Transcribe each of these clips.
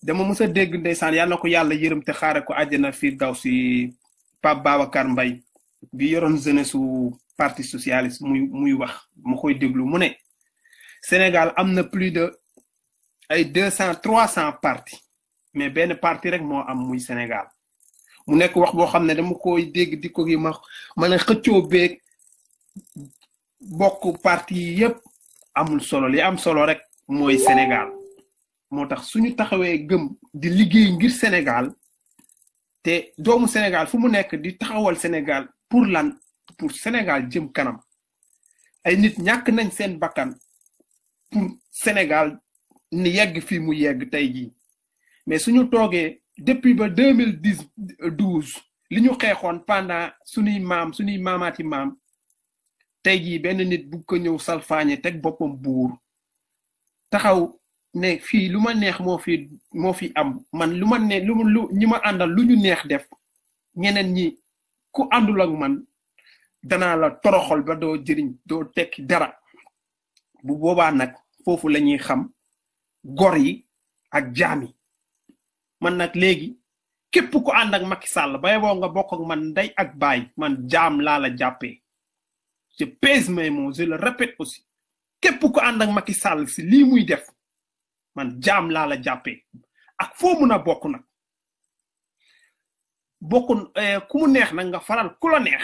dama mës a dégg ndeysaan yàlla na ko yàlla yërëm te xaare ko àjjana firdawsi Pape Babacar Mbaye bi yoroon jeunesse su parti socialiste muy wax ma koy déglu mu ne Sénégal am na plus de ay 200 300 partis mais benn parti rek moo am muy Sénégal mu nekk wax boo xam ne dama koy dégg di ko gi ma ne xëccoo beeg bokk parti yi yëpp amul solo li am solo rek mooy Sénégal moo tax suñu taxawee gëm di liggéey ngir Sénégal te doomu Sénégal fu mu nekk di taxawal Sénégal pour lan pour Sénégal jëm kanam ay nit ñàkk nañ seen bakkan pour Sénégal ni yegg fii mu yegg tey jii mais suñu toogee depuis ba 2012 li ñu xeexoon pendant suñuy maamaati maam tey jii benn nit bu ko ñëw salfaañe teg boppam buur taxaw ne fii lu ma neex moo fi am man lu ma ne lu ñi ma àndal lu ñu neex def ñeneen ñi ku àndul ak man danaa la toroxal ba doo jëriñ doo tekki dara bu boobaa nag foofu la ñuy xam gor yi ak jaam yi man nag léegi képp ku ànd ak Macky Sall bay boo nga bokk ak man ndey ak baay man jaam laa la jàppee je pèse mes mots je le répète aussi képp ku ànd ak Macky Sall si lii muy def man jaam laa la jàppee ak foo mun a bokk nag bokk ku mu neex nag nga faral ku la neex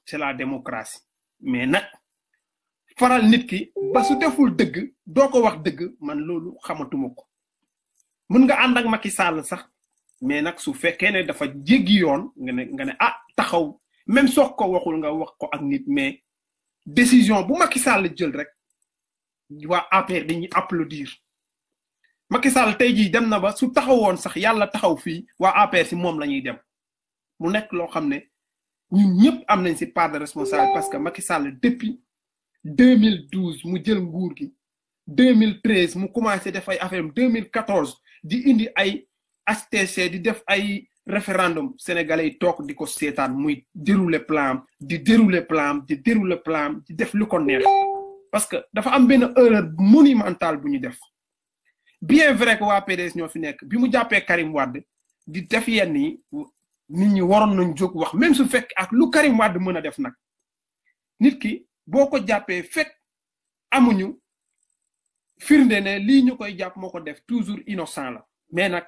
c'est la démocratie mais nag faral nit ki ba su deful dëgg doo ko wax dëgg man loolu xamatuma ko mën nga ànd ak Macky Sall sax mais nag su fekkee ne dafa jéggi yoon nga ne ah taxaw même soo ko waxul nga wax ko ak nit mais décision bu Macky Sall jël rek waa APR dañuy applaudir Macky Sall tey jii dem na ba su taxawoon sax yàlla taxaw fii waa APR si moom la ñuy dem mu nekk loo xam ne ñun ñëpp am nañ si part de responsabilité parce que Macky Sall depuis 2012 mu jël nguur gi 2013 mu commencé def ay affaire 2014 di indi ay HTC di def ay référendum sénégalais yi toog di ko seetaan muy dérouler plan di dérouler plan di dérouler plan di def lu ko neex parce que dafa am benn erreur monumentale bu ñu def bien vrai que waa PDS ñoo fi nekk bi mu jàppee Karim Wade di def yenn yi nit ñi waroon nañ jóg wax même su fekk ak lu Karim Wade mën a def nag nit ki boo ko jàppee fekk amuñu firnde ne lii ñu koy jàpp moo ko def toujours innocent la mais nag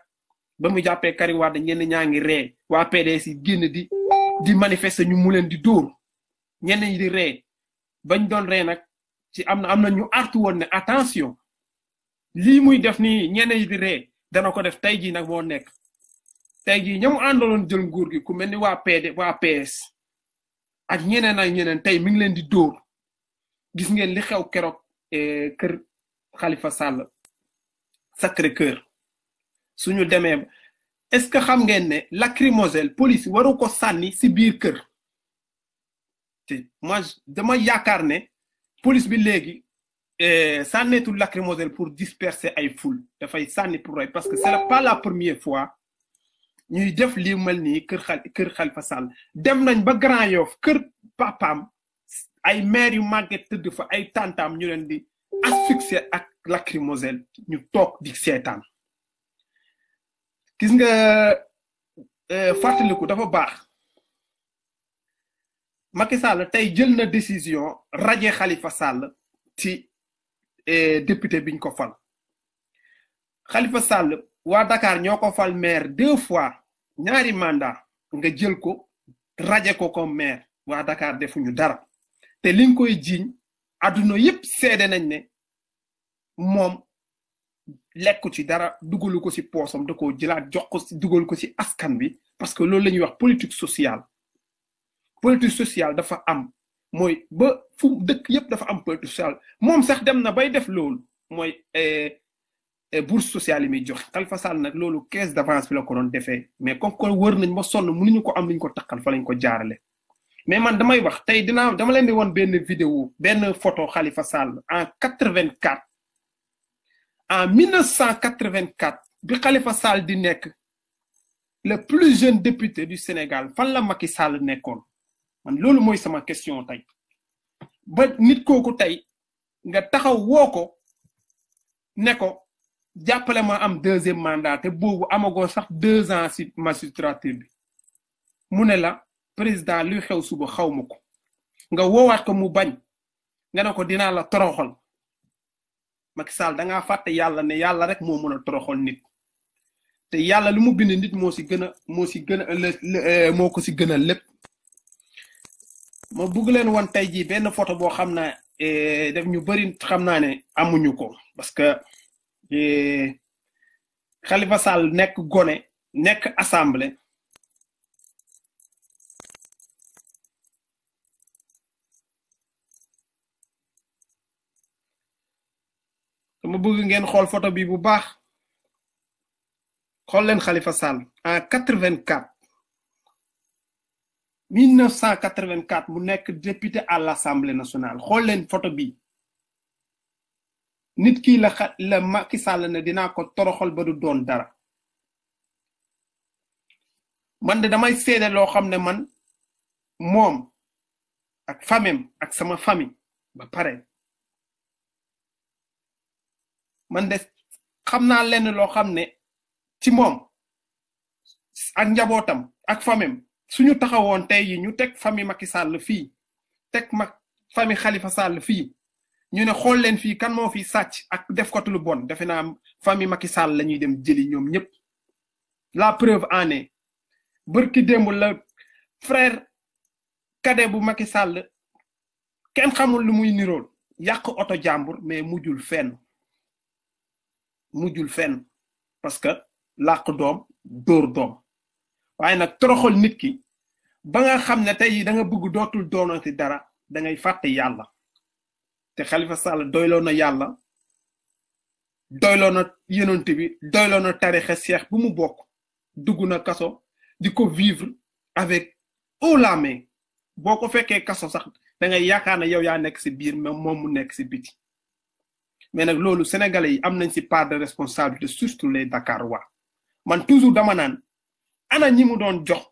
ba mu jàppee Karim Wade ñenn ñaa ngi ree waa PDS yi génn di manifester ñu mu leen di dóor ñenn ñi di ree bañ doon ree nag ci am na ñu artu woon ne attention lii muy def nii ñenn ñi di ree dana ko def tey jii nag moo nekk tey jii ñamu àndaloon jël nguur gi ku mel ni waa PS ak ñeneen ak ñeneen tey mi ngi leen di dóor gis ngeen li xew keroog kër Khalifa Sall Sacré-Cœur suñu demee est-ce que xam ngeen ne lacrymogène police waru ko sànni si biir kër te moi dama yaakaar ne police bi léegi sànneetul lacrymogène pour disperser ay foule dafay sànni pour rey parce que c'est pas la première fois ñuy def lii mel nii kër Khalifa Sall dem nañ ba Grand Yoff kër papaam ay maire yu màgget tëdd fa ay tantam ñu leen di asphyxier ak lacrymogène ñu toog di seetaan gis nga fàttaliku dafa baax Macky Sall tey jël na décision radier Khalifa Sall ci député biñ ko fal Khalifa Sall waa Dakar ñoo ko fal maire 2 fois ñaari mandat nga jël ko radier ko comme maire waa Dakar defuñu dara te li nga koy jiiñ adduna yépp seede nañ ne moom lekku ci dara dugalu ko ci poosam da ko jëlaat jox ko ci dugal ko ci askan bi parce que loolu la ñuy wax politique sociale dafa am mooy ba fu dëkk yépp dafa am politique sociale moom sax dem na bay def loolu mooy bourse sociale yi muy joxe Khalifa Sall nag loolu caisse d'avance bi la ko doon defee mais comme ko wër nañ ba sonn mënuñu ko am liñ ko takkal fa lañ ko jaarale mais man damay wax tey dama leen di woon benn vidéo benn photo Khalifa Sall en 84 en 1984 bi Khalifa Sall di nekk le plus jeune député du Sénégal fan la Macky Sall nekkoon man loolu mooy sama question tey ba nit kooku tey nga taxaw woo ko ne ko jàppale ma am deuxième mandat te boobu amagoo sax 2 ans si magistrature bi mu ne la président luy xew suba xaw ma ko nga woowaat ko mu bañ nga ne ko dinaa la toroxal Macky Sall da ngaa fàtte yàlla ne yàlla rek moo mën a toroxal nit te yàlla lu mu bind nit moo ko si gën a lépp ma bugg leen woon tey jii benn photo boo xam naa def ñu bëri xam naa ne amuñu ko parce que Khalifa Sall nekk gone nekk assemblée dama bëgg ngeen xool photo bi bu baax xool leen Khalifa Sall en 1984 mu nekk député à l'Assemblée nationale xool leen photo bi nit ki la Macky Sall ne dinaa ko toroxal ba du doon dara man de damay seede loo xam ne man moom ak famem ak sama famille ba pare man de xam naa lenn loo xam ne ci moom ak njabootam ak famem suñu taxawoon tey yi ñu teg famille Macky Sall fii teg famille Khalifa Sall fii ñu ne xool leen fii kan moo fi sàcc ak def ko lu bon defe naa famille Macky Sall la ñuy dem jëli ñoom ñëpp la preuve en est bërki démb la frère cadet bu Macky Sall kenn xamul lu muy nirool yàq oto jàmbur mais mujjul fenn parce que làq doom dóor doom waaye nag toroxal nit ki ba nga xam ne tey da nga bëgg dootul doonati dara da ngay fàtte yàlla te Khalifa Sall doyloo na yàlla doyloo na yonent bi doyloo na tarixa seex bu mu bokk dugg na kaso di ko vivre avec haut la main boo ko fekkee kaso sax da ngay yaakaar ne yow yaa nekk si biir mais moom mu nekk si biti mais nag loolu sénégalais yi am nañ si part de responsabilité surtout les Dakarois man toujours dama naan ana ñi mu doon jox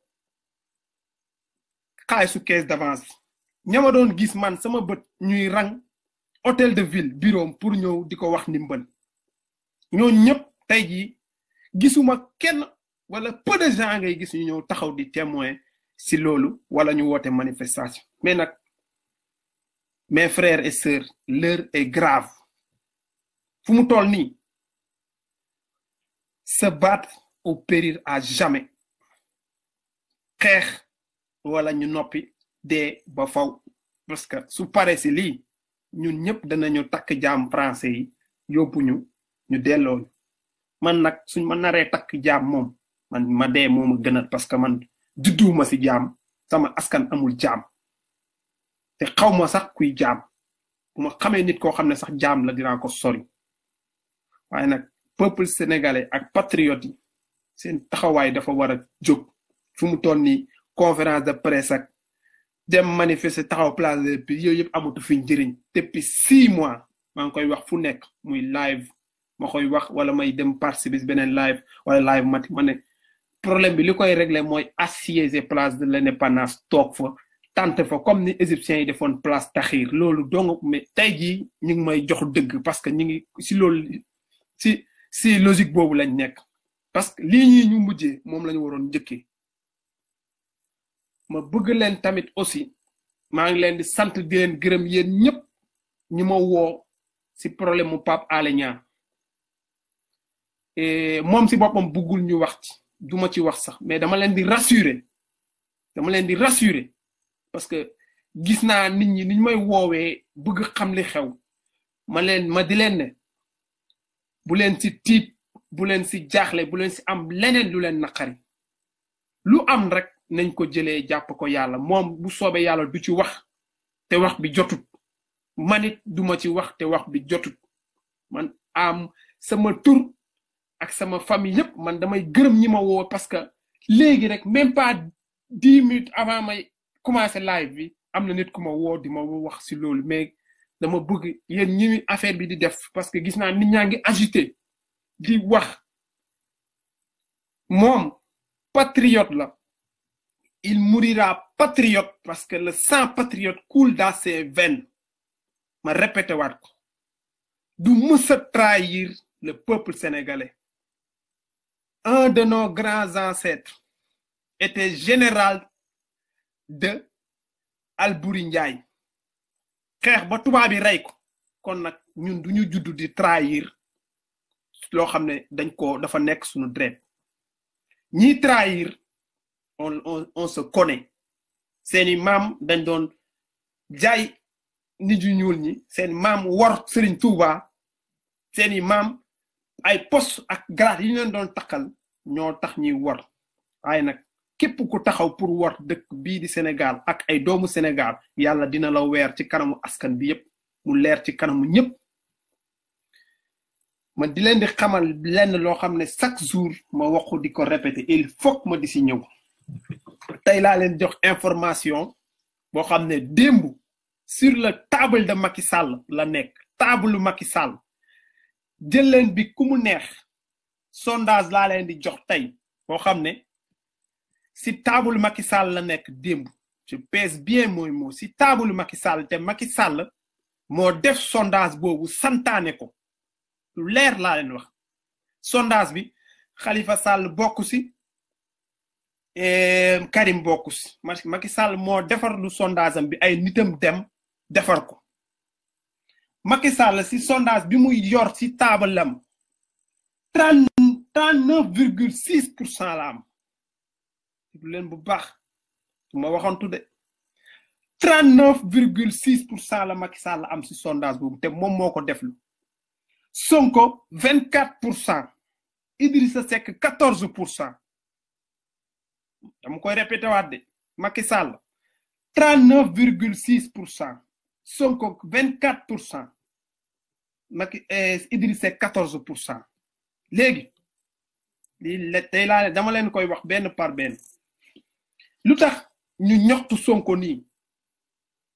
xaalisu caisse d'avance ñama doon gis man sama bët ñuy rang hôtel de ville bureau pour ñëw di ko wax ndimbal ñoo ñëpp tey jii gisuma kenn wala peu de gens ngay gis ñu ñëw taxaw di témoin si loolu wala ñu woote manifestation mais nag mes frères et sœurs l'heure est grave fu mu toll nii se battre ou périr à jamais xeex wala ñu noppi dee ba faw parce que su paree si lii ñun ñëpp danañu takk jaam français yi yóbbu ñu delloo man nag suñ ma naree takk jaam moom man ma dee mooma gënal parce que man judduuma si jaam sama askan amul jaam te xaw ma sax kuy jaam bu ma xamee nit koo xam ne sax jaam la dinaa ko sori waaye nag peuple sénégalais ak patriote yi seen taxawaay dafa war a jóg fu mu toll nii conférence de presse ak dem manifester taxaw place de paix yooyu yëpp amatu fi njëriñ depuis 6 mois maa ngi koy wax fu nekk muy live ma koy wax wala may dem participer beneen live wala live mati ma ne problème bi li koy régler mooy assiéger place de l'indépendance toog fa tante fa comme ni égyptiens yi defoon place Tahrir loolu donc mais tey jii ñu ngi may jox dëgg parce que ñu ngi si loolu si logique boobu lañ nekk parce que lii ñii ñu mujjee moom lañu waroon njëkkee ma bëgg leen tamit aussi maa ngi leen di sant di leen gërëm yéen ñëpp ñi ma woo si problème mu Pape Alé Niang moom si boppam bëggul ñu wax ci duma ci wax sax mais dama leen di rassurer parce que gis naa nit ñi niñ may woowee bëgg xam li xew ma di leen ne bu leen si tiit bu leen si jaaxle bu leen si am leneen lu leen naqari lu am rek nañ ko jëlee jàpp ko yàlla moom bu soobee yàlla du ci wax te wax bi jotut manit duma ci wax te wax bi jotut man am sama tur ak sama famille yépp man damay gërëm ñi ma woo parce que léegi rek même pas 10 minutes avant may commencer live bi am na nit ku ma woo di ma wax si loolu mais dama bëgg yéen ñi affaire bi di def parce que gis naa nit ñaa ngi agité di wax moom patriote la il mourira patriote parce que le sang patriote coule dans ses veines ma répété waat ko du mës a trahir le peuple sénégalais. Un de nos grands ancêtres était général de Albouri Ndiaye. xeex ba tubaab bi rey ko kon nag ñun duñu judd di trahir loo xam ne dañ ko dafa nekk suñu dret ñi trahir on se connaît seeni maam dañ doon jaay nit yu ñuul ñi seeni maam wor Serigne Touba seeni maam ay poste ak grade yi ñu leen doon takkal ñoo tax ñuy wor waaye nag képp ku taxaw pour wor dëkk bii di Sénégal ak ay doomu Sénégal yàlla dina la weer ci kanamu askan bi yépp mu leer ci kanamu ñëpp man di leen di xamal lenn loo xam ne chaque jour ma waxu di ko répéter il faut ma di si ñëw tey laa leen jox information boo xam ne démb sur le table de Macky Sall la nekk table Macky Sall jël leen bi ku mu neex sondage laa leen di jox tey boo xam ne si table Macky Sall la nekk démb je pèse bien mooy moo si table Macky Sall te Macky Sall moo def sondage boobu santaane ko lu leer laa leen wax sondage bi Khalifa Sall bokku si Karim bokku si Macky Sall moo defar lu sondage am bi ay nitam dem defar ko Macky Sall si sondage bi muy yor si table am 39,6% la am du leen bu baax ma waxantu de 39,6% la Macky Sall am si sondage boobu te moom moo ko deflu Sonko 24%, Idrissa Seck 14%. dama koy répété waat de Macky Sall 39,6%, Sonko 24%, Macky Idrissa Seck 14%. léegi lii tey laa dama leen koy wax benn par benn lu tax ñu ñoxtu Sonko nii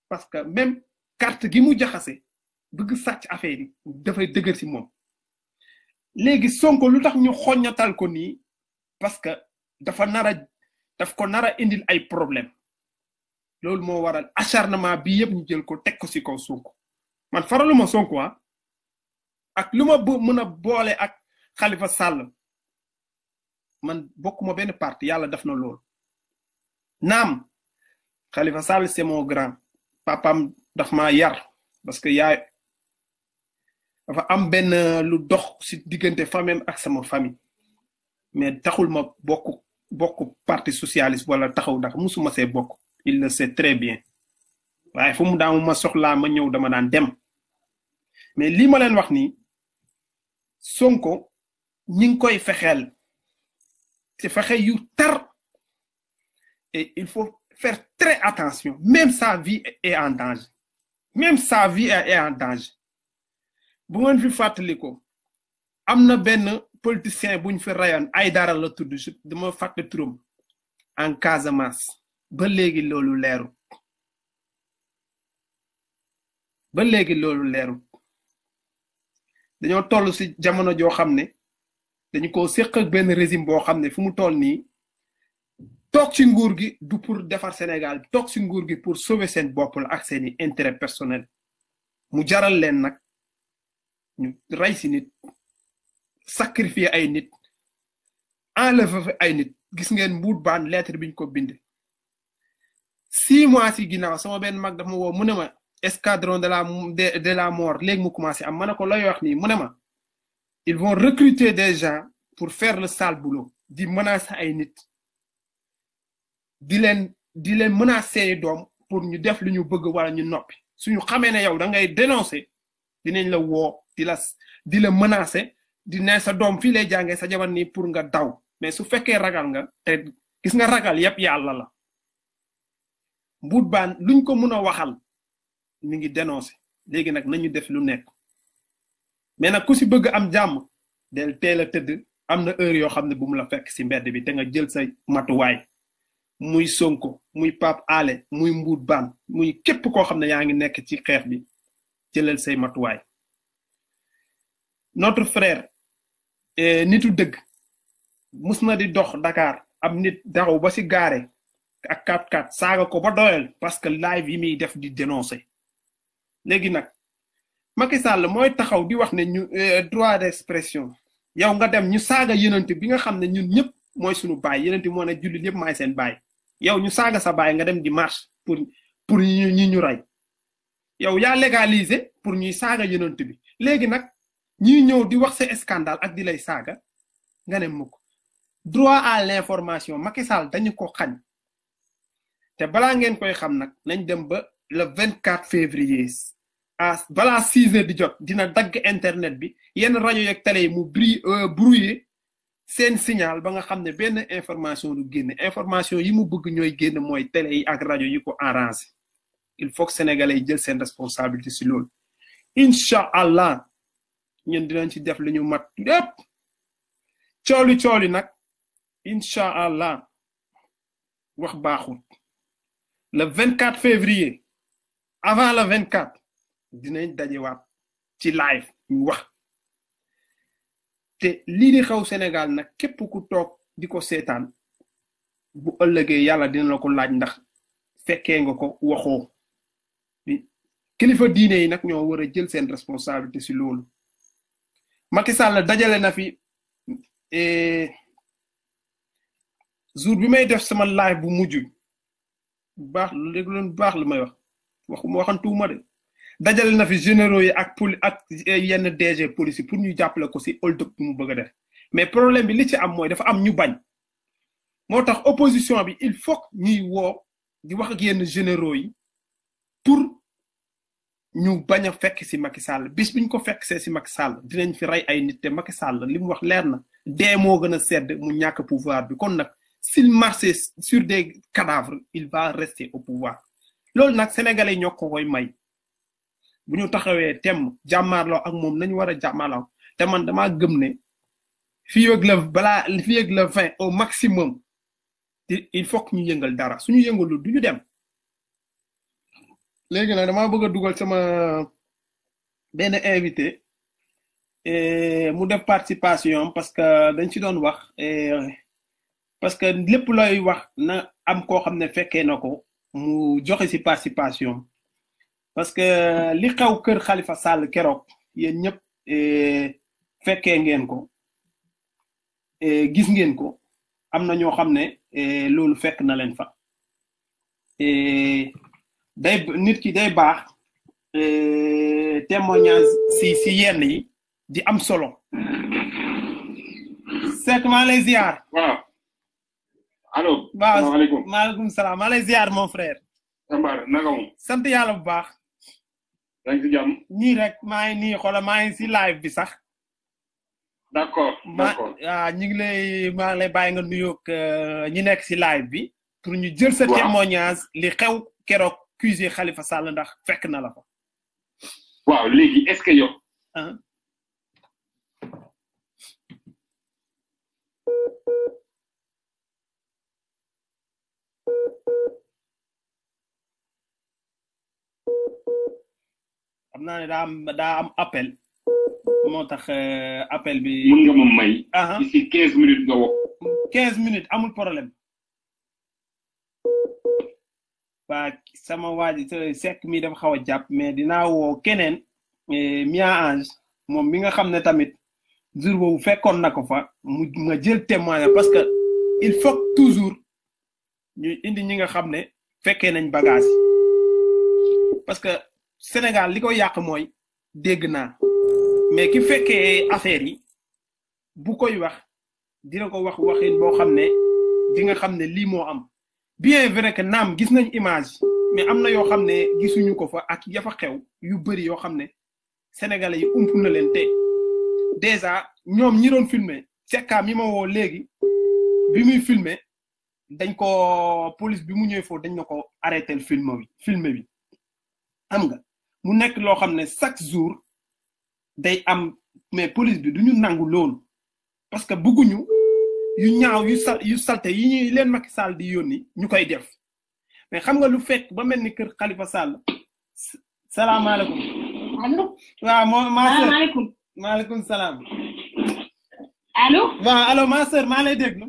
parce que même carte gi mu jaxase bëgg sàcc affaire yi dafay dëgër si moom léegi Sonko lu tax ñu xoññatal ko nii parce que daf ko nar a indil ay problème loolu moo waral acharnement bi yëpp ñu jël ko teg ko si kaw Sonko man faraluma Sonko ak lu ma mën a boole ak Khalifa Sall man bokkuma benn parti yàlla def na loolu naam Khalifa Sall c'est mon grand papam daf ma yar parce que yaay dafa am benn lu dox si diggante famille ak sama famille mais taxul ma bokk parti socialiste wala taxaw ndax musuma see bokk il le sait très bien waaye fu mu daamu ma soxlaa ma ñëw dama daan dem mais lii ma leen wax nii Sonko ñi ngi koy fexeel ci fexe yu tar et il faut faire très attention même sa vie est en danger même sa vie est en danger bu ngeen fi fàttali ko am na benn politicien buñ fi rayoon ay dara la tudd dama fàtte turam en Casamance ba léegi loolu leeru dañoo toll si jamono joo xam ne dañu ko séq ak benn régime boo xam ne fu mu toll nii toog ci nguur gi du pour defar Sénégal toog ci nguur gi pour sauver seen bopp la ak seeni intérêt personnel mu jaral leen nag ñu rey si nit sacrifier ay nit enlever ay nit gis ngeen mbuut baan lettre biñ ko bind 6 mois si ginnaaw sama benn mag dafa ma woo mu ne ma escadron de la mort léegi mu commencé am ma ne ko looy wax nii mu ne ma ils vont recruter des gens pour faire le sale boulot di menacer ay nit di leen menacer doom pour ñu def lu ñu bëgg wala ñu noppi suñu xamee ne yow da ngay dénoncer dinañ la woo di la menacer di ne sa doom fii lay jàngee sa jabar nii pour nga daw mais su fekkee ragal nga te gis nga ragal yépp yàlla la mbuut baan luñ ko mën a waxal mi ngi dénoncer léegi nag nañu def lu nekk mais nag ku si bëgg am jàmm del teel a tëdd am na heure yoo xam ne bu mu la fekk si mbedd bi te nga jël say matuwaay muy Sonko muy Pape Alé muy mbuut baan muy képp koo xam ne yaa ngi nekk ci xeex bi jëlal say matuwaay notre frère nitu dëgg mus na di dox Dakar am nit daxaw ba si gaare ak 4x4 saaga ko ba doyal parce que live yi muy def di dénoncer léegi nag Macky Sall mooy taxaw di wax ne ñu droit d'expression yow nga dem ñu saaga yenent bi nga xam ne ñun ñëpp mooy suñu baay yenent moo ne jullit yëpp maay seen baay yow ñu saaga sa baay nga dem di marche pour ñu rey yow yaa légalisé pour ñuy saaga yenent bi léegi nag ñuy ñëw di wax sa scandale ak di lay saaga nga ne mukk droit à l'information Macky Sall dañu ko xañ te balaa ngeen koy xam nag nañ dem ba le 24 février balaa 6 heures di jot dina dagg internet bi yenn rajo yeeg télé yi mu brouillé seen signal ba nga xam ne benn information du génn information yi mu bëgg ñooy génn mooy télé yi ak rajo yi ko arrangé il faut que sénégalais yi jël seen responsabilité si loolu incha allah ñun dinañ ci def li ñu mat lépp cooli nag incha allah wax baaxul le 24 février avant le 24 dinañ dajewaat ci live ñu wax te lii di xew Sénégal nag képp ku toog di ko seetaan bu ëllëgee yàlla dina la ko laaj ndax fekkee nga ko waxoo kilifa diine yi nag ñoo war a jël seen responsabilité si loolu Macky Sall dajale na fi jour bi may def sama live bu mujj baax lu dégloon baax lu may waxantuuma de dajale na fi généraux yi ak yenn DG police pour ñu jàppale ko si hold up mu bëgg a def mais problème bi li ci am mooy dafa am ñu bañ moo tax opposition bi il faut ñuy woo di wax ak yenn généraux yi pour ñu bañ a fekk si Macky Sall bis biñ ko fekk see si Macky Sall dinañ fi rey ay nit te Macky Sall li mu wax leer na dee moo gën a sedd mu ñàkk pouvoir bi kon nag s'il marche sur des cadavres il va rester au pouvoir loolu nag sénégalais ñoo ko koy may bu ñu taxawee tem jàmmaarloo ak moom nañu war a jàmmaarloo te man damaa gëm ne fii ak le 20 au maximum il faut que ñu yëngal dara suñu yëngalu du ñu dem léegi nag damaa bëgg a dugal sama benn invité mu def participation parce que dañ ci doon wax parce que lépp looy wax na am koo xam ne fekkee na ko mu joxe ci participation parce que li xew kër Khalifa Sall keroog yéen ñëpp fekkee ngeen ko gis ngeen ko am na ñoo xam ne loolu fekk na leen fa day nit ki day baax témoignage si yenn yi di am solo Seck maa lay ziar. waaw allo. salaamaaleykum maaleykum salaam maa lay ziar mon frère. Ambar naka moom. sant yàlla bu baax. yaa ngi si jàmm. nii rek maa ngi nii xoolal maa ngi si live bi sax. d'accord d'accord ñu ngi lay bàyyi nga nuyoog ñi nekk si live bi. pour ñu jël sa témoignage li xew keroog accusé Khalifa Sall ndax fekk na la fa. waaw léegi est-ce que yow. xam naa ne daa am appel moo tax appel bi. mën nga ma may. d'ici 15 minutes nga wax. 15 minutes amul problème. waa sama waa ji Seck mi dafa xaw a jàpp mais dinaa woo keneen Mia Ange moom mi nga xam ne tamit jour boobu fekkoon na ko fa mu nga jël témoignage parce que il faut toujours ñu indi ñi nga xam ne fekkee nañ bagage parce que Sénégal li ko yàq mooy dégg naa mais ki fekkee affaire yi bu koy wax dina ko wax waxin boo xam ne di nga xam ne lii moo am bien vrai que naam gis nañ image mais am na yoo xam ne gisuñu ko fa ak yafa xew yu bëri yoo xam ne sénégalais yi ump na leen te déjà ñoom ñi doon filmer Secka mi ma woo léegi bi muy filmer dañ ko police bi mu ñëwee foofu dañ na ko arrêté film bi xam nga mu nekk loo xam ne chaque jour day am mais police bi duñu nangu loolu parce que bëgguñu yu ñaaw yu salte yi ñuy leen Macky Sall di yónni ñu koy def mais xam nga lu fekk ba mel ni kër Khalifa Sall salaamaaleykum. allo. waaw salaamaaleykum. maaleykum salaam. allo. waaw allo ma sœur maa lay déglu.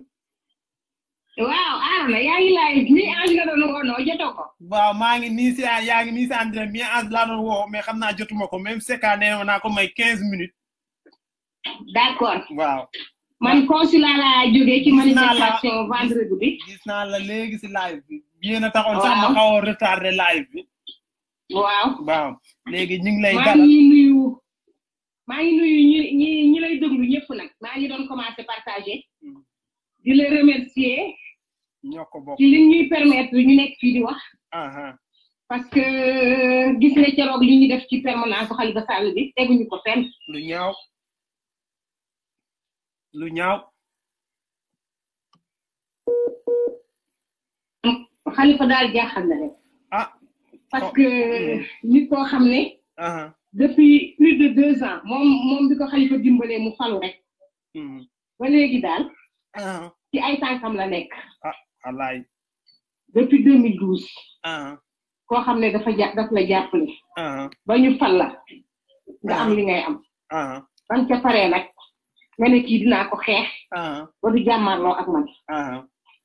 waaw Arona yaa ngi live ni Ange la doon woo noo jotoo ko. waaw maa ngi nii si yaa ngi nii si André mi Ange laa doon woo mais xam naa jotuma ko même Seka nee naa ko may 15 minutes. d'accord. waaw. man consulat laa jógee ci manifestation vendredi bi. gis naa la léegi si live bi. yéen a taxoon sax ma xaw a retardé live bi. waaw. léegi ñu ngi lay dalal maa ngi nuyu ñi lay déglu ñëpp nag maa ngi doon commencé partager. di la remercier. ñoo ko bokk ci li ñuy permettre ñu nekk fii di wax. parce que gis nga keroog li ñu def ci permanence Khalifa Sall bi teguñu ko fenn. lu ñaaw. Khalifa daal jaaxal na rek. parce que nit koo xam ne. depuis plus de 2 ans moom bi ko Khalifa dimbalee mu falu rek. ba léegi daal. ci ay tànkam la nekk. wallaay. depuis 2012. koo xam ne daf la jàppale. ba ñu fal la. nga am li ngay am. ban ca paree nag. nga ne kii dinaa ko xeex. ba du jàmmarloo ak man.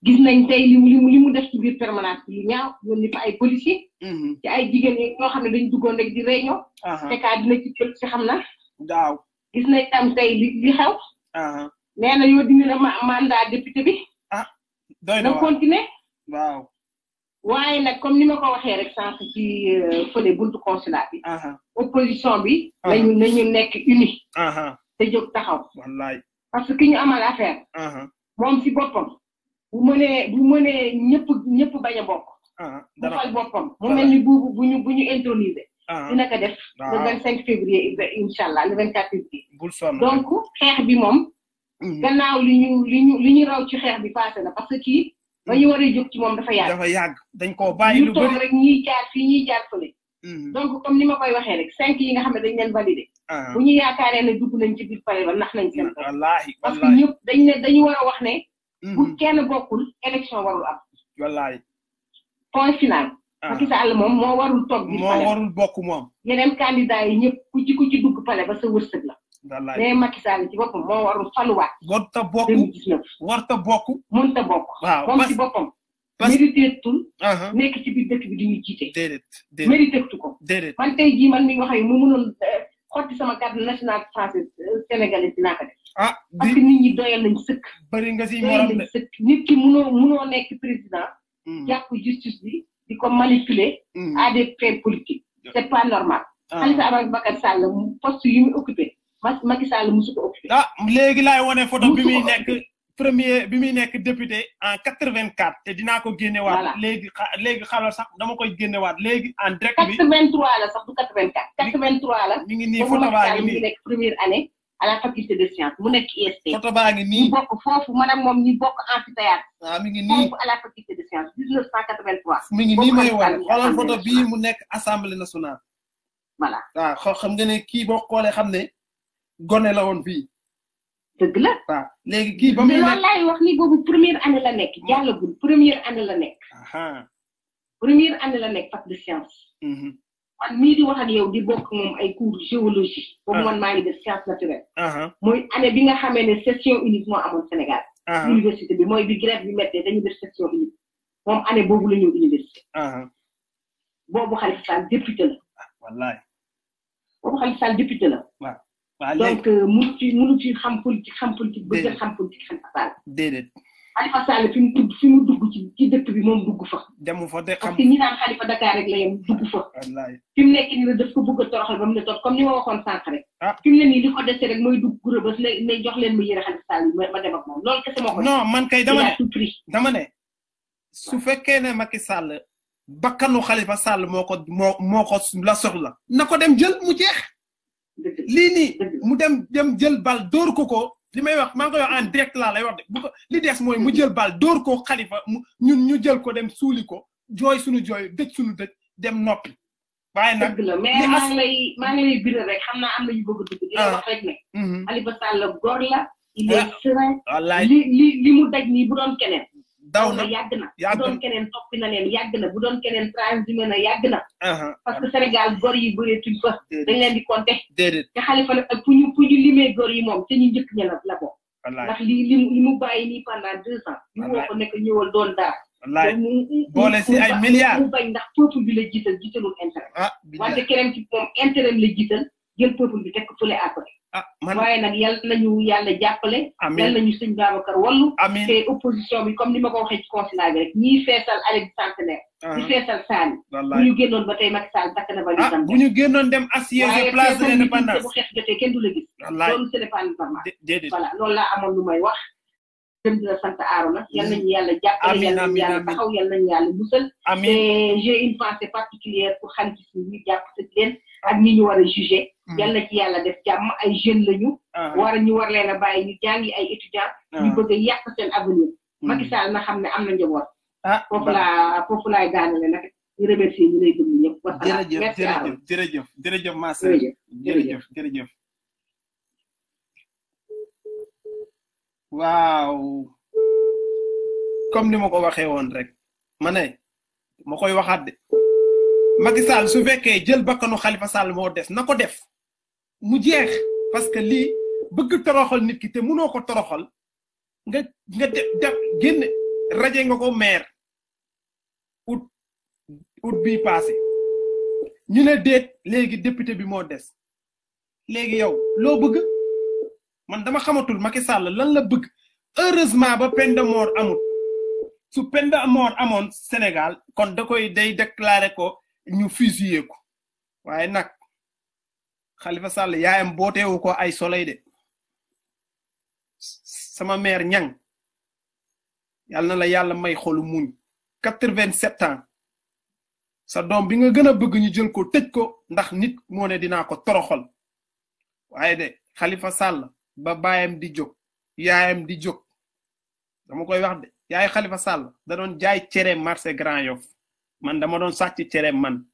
gis nañ tey li mu def ci biir permanence bi lu ñaaw yónni fa ay policiers. ci ay jigéen yi ñoo xam ne dañ duggoon rek di réunion. Seka dina ci jël si xam na. daaw gis nañ tam tey li xew. nee na yow dina la mandat député bi. doy na continuer. waaw. waaye nag comme ni ma ko waxee rek sànq ci fële buntu consulat bi. opposition bi. nañu nekk uni. te jóg taxaw. wallaay. parce que ki ñu amal affaire. moom si boppam. bu mënee ñëpp bañ a bokk. bu fal boppam. mu mel ni bu ñu introniser. dina ko def. le 25 février incha allah le 24 février. bul sonn donc xeex bi moom. gannaaw li ñu raw ci xeex bi passé na parce que kii. ba ñu war a jóg ci moom dafa yàgg. dañ koo bàyyi lu bëri ñu toog rek ñiy jaar fii ñiy jaar fële. donc comme ni ma koy waxee rek 5 yi nga xam ne dañ leen validé. bu ñu yaakaaree ne dugg nañ ci biir pare ba nax nañ seen. wallaahi parce que ñëpp dañu war a wax ne. bu kenn bokkul élection warul am. wallaahi. point final. Macky Sall moom moo warul toog biir pale. moo warul bokk moom. yeneen candidat yi ñëpp ku ci dugg pale ba sa wërsëg la. wallaahi mais Macky Sall ci boppam moo warul faluwaat. warta bokk 2019 warta bokk. mënta bokk. waaw moom ci boppam. mérité tul. nekk ci biir dëkk bi di ñu jiite. déedéet mérité tu ko. déedéet man tey jii man mi nga xam ne mu mënoon xotti sama carte nationale française sénégalaise dinaa ko def. parce que nit ñi doyal nañ sëkk. bëri nga si morom de sëkk nit ki mënoo nekk président. jàpp justice bi di ko manipuler. à des fins politiques. c'est pas normal. Khalifa Ababacar Sall poste yu mu occupé Macky Sall musu ko occupé. léegi laay wane photo bi muy nekk bi muy nekk député en 84 te dinaa ko génnewaat. voilà léegi xaaral sax dama koy génnewaat léegi en direct bi. 83 la sax du 84. 83 la. mi ngi nii photo baa ngi nii mu nekk première année à la faculté de sciences mu nekk IST. photo baa ngi nii ñu bokk foofu man ak moom ñu bokk amphithéâtre. mi ngi nii foofu à la faculté de sciences 1983. mi ngi nii may wane xoolal photo bii mu nekk assemblée nationale. voilà xam nga ne kii boo xoolee xam ne gone la woon fii. dëgg la. waaw léegi kii ba muy nekk loolu laay wax ni boobu première année la nekk jàllagul première année la nekk. première année la nekk fac de science. man mii di wax ak yow di bokk moom ay cours géologie. boobu man maa ngi def science naturelle. mooy année bi nga xamee ne session unique moo amoon Sénégal. université bi mooy bi grève bi méttee dañu def session unique moom année boobu la ñëw université. boobu Khalifa Sall député la. wallaay. boobu Khalifa Sall député la. waaw donc mënu ci xam politique ba jël xam politique xam Sall. déedéet. Khalifa Sall fi mu dugg ci dëkk bi moom dugg fa. demu fa de xam parce que ñi naan Khalifa Dakar rek la yem dugg fa. wallaay. fi mu nekk nii la daf ko bëgg a toroxal ba mu ne toog comme ni ma waxoon sànq rek. fi mu ne nii li ko dese rek mooy dugg rëbës ne jox leen ma yëre Khalifa Sall ma dem ak moom loolu kese moo ko. non man kay dama ne su fekkee ne Macky Sall bakkanu Khalifa Sall moo ko la soxla. na ko dem jël mu jeex. lii nii mu dem jël bal dóor ko li may wax maa ngi koy wax en direct laa lay wax de bu ko li des mooy mu jël bal dóor ko Khalifa ñun ñu jël ko dem suuli ko jooy suñu jooy dëj suñu dëj dem noppi. waaye nag dëgg la mais maa ngi lay biral rek xam naa am na ñu bëgg a dugg. di la wax rek ne. Khalifa Sall góor la. il est serein. wallaay li mu daj nii bu doon keneen. daw na yàgg na bu doon keneen toppi na leen yàgg na bu doon keneen transhumé na yàgg na. parce que Sénégal góor yi bëreetuñ fa. dañ leen di compter. déedéet te Khalifa nag fu ñu limee góor yi moom te ñu njëkk ña la bokk. ndax li mu bàyyi nii pendant 2 ans ñu woo ko nekk ñëwal doon dara wallaay boole si ay milliards mu bañ ndax peuple bi la jiitalul intérêt wante keneen ci moom intérêt la jiital jël peuple bi teg ko fële à côté waaye nag yal nañu yàlla jàppale yal nañu sëñ Babacar wallu te opposition bi comme ni ma ko waxee ci consulat bi rek ñii feesal allée du centenaire ñi feesal saali bu ñu génnoon ba tey Macky Sall takk na ba ñu tam bu ñu génnoon dem assiéger place de l'indépendance bu xeex jotee kenn du la gis loolu ce n'est pas normal voilà loolu laa amoon lu may wax dem di la sant Arona yal nañu yàlla jàppale yal nañu yàlla taxaw yal nañu yàlla musal et j'ai une pensée particulière pour xarit yi ñu jàpp sëg leen ak ñi ñu war a jugé yal na ci yàlla def jàmm ay jeunes lañu ñu war leen a bàyyi ñu jàngi ay étudiants ñu bëgg a yàq seen avenir Macky Sall na xam ne am na njaboot foofu laay gaanale nag ñu remercier ñu lay déglu ñëpp jërëjëf ma sœur jërëjëf waaw comme ni ma ko waxee woon rek ma ne ma koy waxaat de Macky Sall su fekkee jël bakkanu Khalifa Sall moo des na ko def mu jeex parce que lii bëgg toroxal nit ki te mënoo ko toroxal nga def génn raje nga ko maire août bii passé ñu ne déet léegi député bi moo des léegi yow loo bëgg man dama xamatul Macky Sall lan la bëgg heureusement ba peine de mort amul su peine de mort amoon Sénégal kon da koy day déclaré ko ñu fusillé ko waaye nag Khalifa Sall yaayam booteewu ko ay soleil de sama mère ñang yàlla na la yàlla may xolu muñ 87 ans sa doom bi nga gën a bëgg ñu jël ko tëj ko ndax nit moo ne dinaa ko toroxal waaye de Khalifa Sall ba baayam di jóg yaayam di jóg dama koy wax de yaay Khalifa Sall da doon jaay cere marché Grand Yoff man dama doon sàcc cere man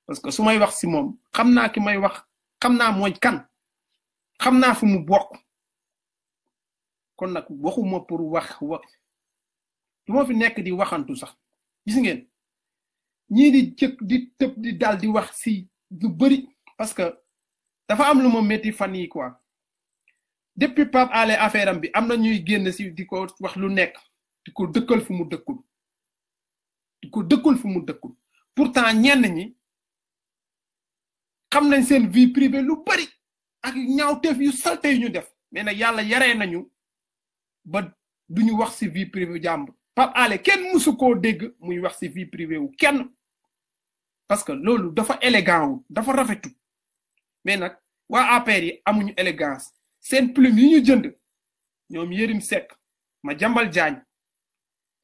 parce que su may wax si moom xam naa ki may wax xam naa mooy kan xam naa fu mu bokk kon nag waxuma pour wax du ma fi nekk di waxantu sax gis ngeen ñii di jëkk di tëb di dal di wax si lu bëri parce que dafa am lu ma métti fan yi quoi depuis Pape Alé affaire am bi am na ñuy génn si di ko wax lu nekk di ko dëkkal fu mu dëkkul pourtant ñenn ñi xam nañ seen vie privée lu bari ak ñaawteef yu salte yu ñu def mais nag yàlla yaree nañu ba duñu wax si vie privée jàmbur Pape Alé kenn musu koo dégg muy wax si vie privée wu kenn parce que loolu dafa élégant wu dafa rafetu mais nag waa APR yi amuñu élégance seen plume yi ñu jënd ñoom Yérim Seck Madiambal Diagne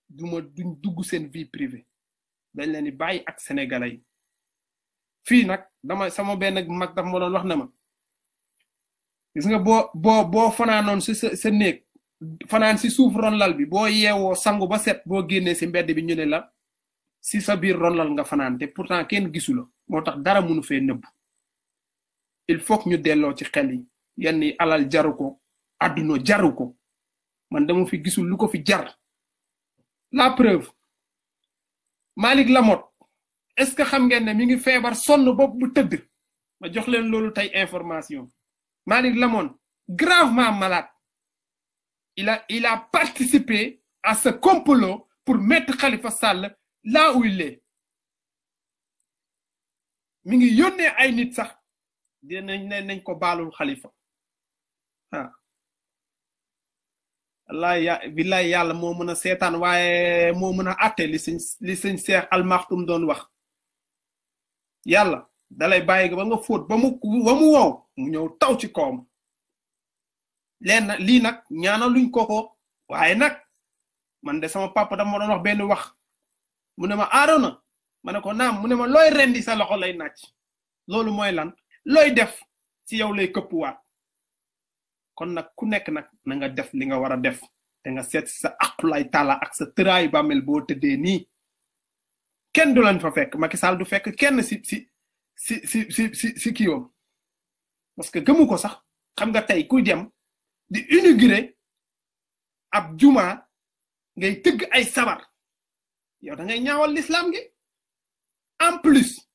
duñ dugg seen vie privée dañ leen di bàyyi ak sénégalais yi fii nag dama sama benn mag daf ma doon wax na ma gis nga boo fanaanoon si sa néeg fanaan si suuf ronlal bi boo yeewoo sangu ba set boo génnee si mbedd bi ñu ne la si sa biir ronlal nga fanaan te pourtant kenn gisu la moo tax dara mënu fee nëbb il faut que ñu delloo ci xel yi yenn yi alal jaru ko àdduna jaru ko man dama fi gisul lu ko fi jar la preuve Malick Lamotte est-ce que xam ngeen ne mi ngi feebar sonn bopp bu tëdd ma jox leen loolu tey information Malick Lamotte gravement malade il a participé à ce complot pour mettre Khalifa Sall là où il est mi ngi yónnee ay nit sax nañ ko baalul Khalifa wallaay billaay yàlla moo mën a seetaan waaye moo mën a àtte li sëñ Cheikh Al Maktoum doon wax yàlla dalay bàyyi ba nga fóot ba mu wow mu ñëw taw ci kawam lii nag ñaanaluñ ko waaye nag man de sama papa dama doon wax benn wax mu ne ma Arona ma ne ko naam mu ne ma looy rendi sa loxo lay nàcc loolu mooy lan looy def ci yow lay këppwaat kon nag ku nekk nag na nga def li nga war a def te nga seet sa aqulay taala ak sa tëraayu bàmmeel boo tëddee nii kenn du lañ fa fekk Macky Sall du fekk kenn si kiiwam parce que gëmu ko sax xam nga tey kuy dem di inaugurer ab juma ngay tëgg ay sabar yow da ngay ñaawal l'islam gi en plus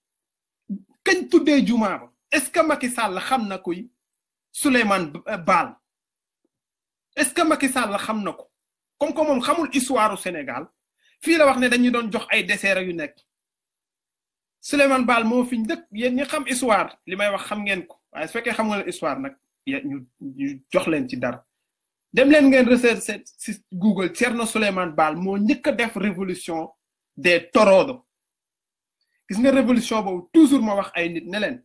kañ tuddee juma ba est-ce que Macky Sall xam na koy Souleymane Baal est-ce que Macky Sall xam na ko comme que moom xamul histoire au Sénégal fii la wax ne dañuy doon jox ay dessert yu nekk Souleymane Baal moo fi njëkk yéen ñi xam histoire li may wax xam ngeen ko waaye su fekkee xam nga histoire nag ñu jox leen ci dara dem leen ngeen recherche si Google Thierno Souleymane Baal moo njëkk a def révolution des torodo gis nga révolution boobu toujours ma wax ay nit ne leen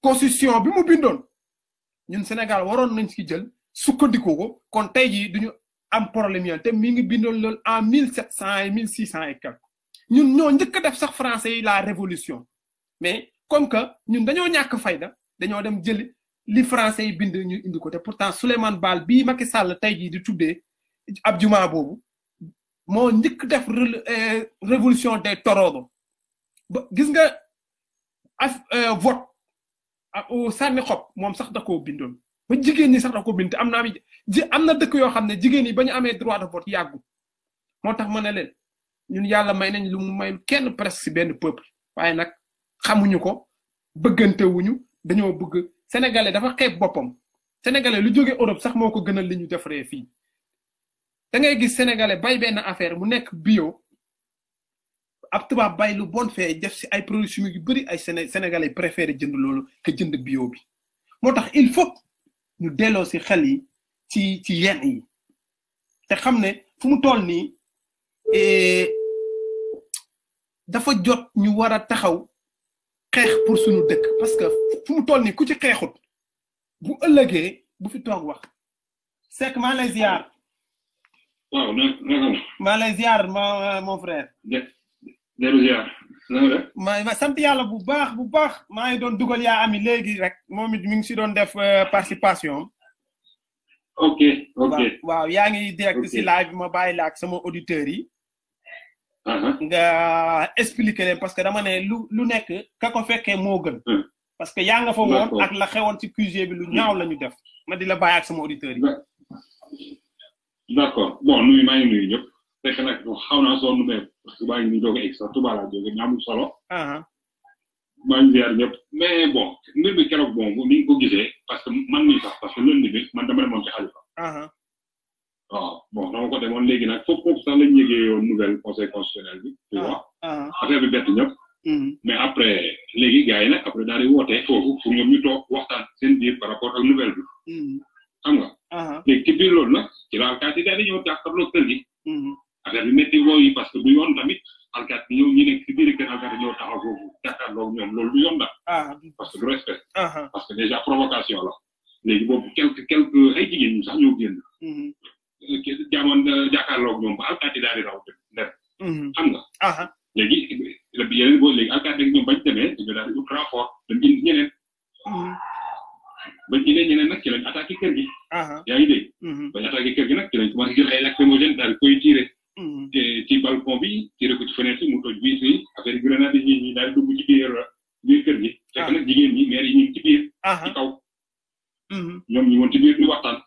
constitution bi mu bindoon ñun Sénégal waroon nañ ci jël sukkandiku ko kon tey jii duñu am problème yoon te mi ngi bindoon loolu en 1700 et 1600 et quelque ñun ñoo njëkk a def sax français yi la révolution mais comme que ñun dañoo ñàkk fayda dañoo dem jëli li français yi bind ñu indi ko te pourtant Souleymane Baal bii Macky Sall tey jii di tuddee ab juma boobu moo njëkk def révolution des torodo ba gis nga vote au sànni xob moom sax da koo bindoon ba jigéen ñi sax da ko bind te am na dëkk yoo xam ne jigéen ñi ba ñu amee droit de vote yàggu moo tax ma ne leen ñun yàlla may nañ lu mu may kenn presque si benn peuple waaye nag xamuñu ko bëggante wuñu dañoo bëgg sénégalais dafa xeeb boppam sénégalais lu jóge Europe sax moo ko gënal li ñu defaree fii da ngay gis sénégalais bay benn affaire mu nekk bio ab tubaab bay lu bon fee def si ay produits chimiques yu bëri ay sénégalais préféré jënd loolu que jënd bio bi moo tax il faut ñu delloo si xel yi ci yenn yi te xam ne fu mu toll nii dafa jot ñu war a taxaw xeex pour suñu dëkk parce que fu mu toll nii ku ci xeexut bu ëllëgee bu fi toog wax Seck maa lay ziar. waaw maa lay ziar mon frère. dellu ziar. ma sant yàlla bu baax maa ngi doon dugal yaa ami léegi rek moom it mi ngi si doon def participation. ok waaw yaa ngi direct si live bi ma bàyyi la ak sama auditeurs yi. nga expliquer leen parce que dama ne lu nekk ka ko fekkee moo gën. parce que yaa nga fa woon ak la xewoon ci QG bi lu ñaaw la ñu def ma di la bàyyi ak sama auditeurs yi. d'accord bon maa ngi nuyu ñëpp fekk nag xaw naa sonn mais parce que maa ngi nii doog a egg sax Touba laa jógee ñaamul solo. maa ngi ziar ñëpp mais bon mbir mi keroog bon ni nga ko gisee parce que man mii sax parce que lundi bi man dama demoon ci Khalifa. waaw bon dama ko demoon léegi nag foofu sax lañ yëgee yoon nouvelle conseil constitutionnel bi. tu vois affaire bi bett ñëpp. mais après léegi gars yi nag après daal di woote foofu pour ñoom ñu toog waxtaan seen biir par rapport ak nouvelle bi. xam nga. léegi ci biir loolu nag ci la alkaati daal di ñëw jàkkaarloo kër gi. affaire bi métti woo yi parce que du yoon tamit alkaati ñëw ñi nekk ci biir kër alkaati ñëw taxaw foofu jàkkaarloo ñoom loolu du yoon daal. parce que du respect. parce que déjà provocation la. léegi boobu quelque ay jigéen ñi sax ñoo génn. jamoon jàkkaarloo ñoom ba alkaati daal di raw def. xam nga. léegi yeneen boo léegi alkaati ak ñoom bañ demee dañoo daal di ut rapport dañ indi ñeneen. bañ indee ñeneen nag ci lañ attaqué kër gi. yaa ngi dégg. bañ attaqué kër gi nag ci lañ commencé jël ay lacrymogène daal koy tiré. te ci balcon bi tiré ko ci fenêtre yi mu toj vis yi affaire grenade yi ñi daal dugg ci biir kër gi. fekk nag jigéen ñi maire yi ñu ngi ci biir. ci kaw. ñoom ñu woon ci biir di waxtaan.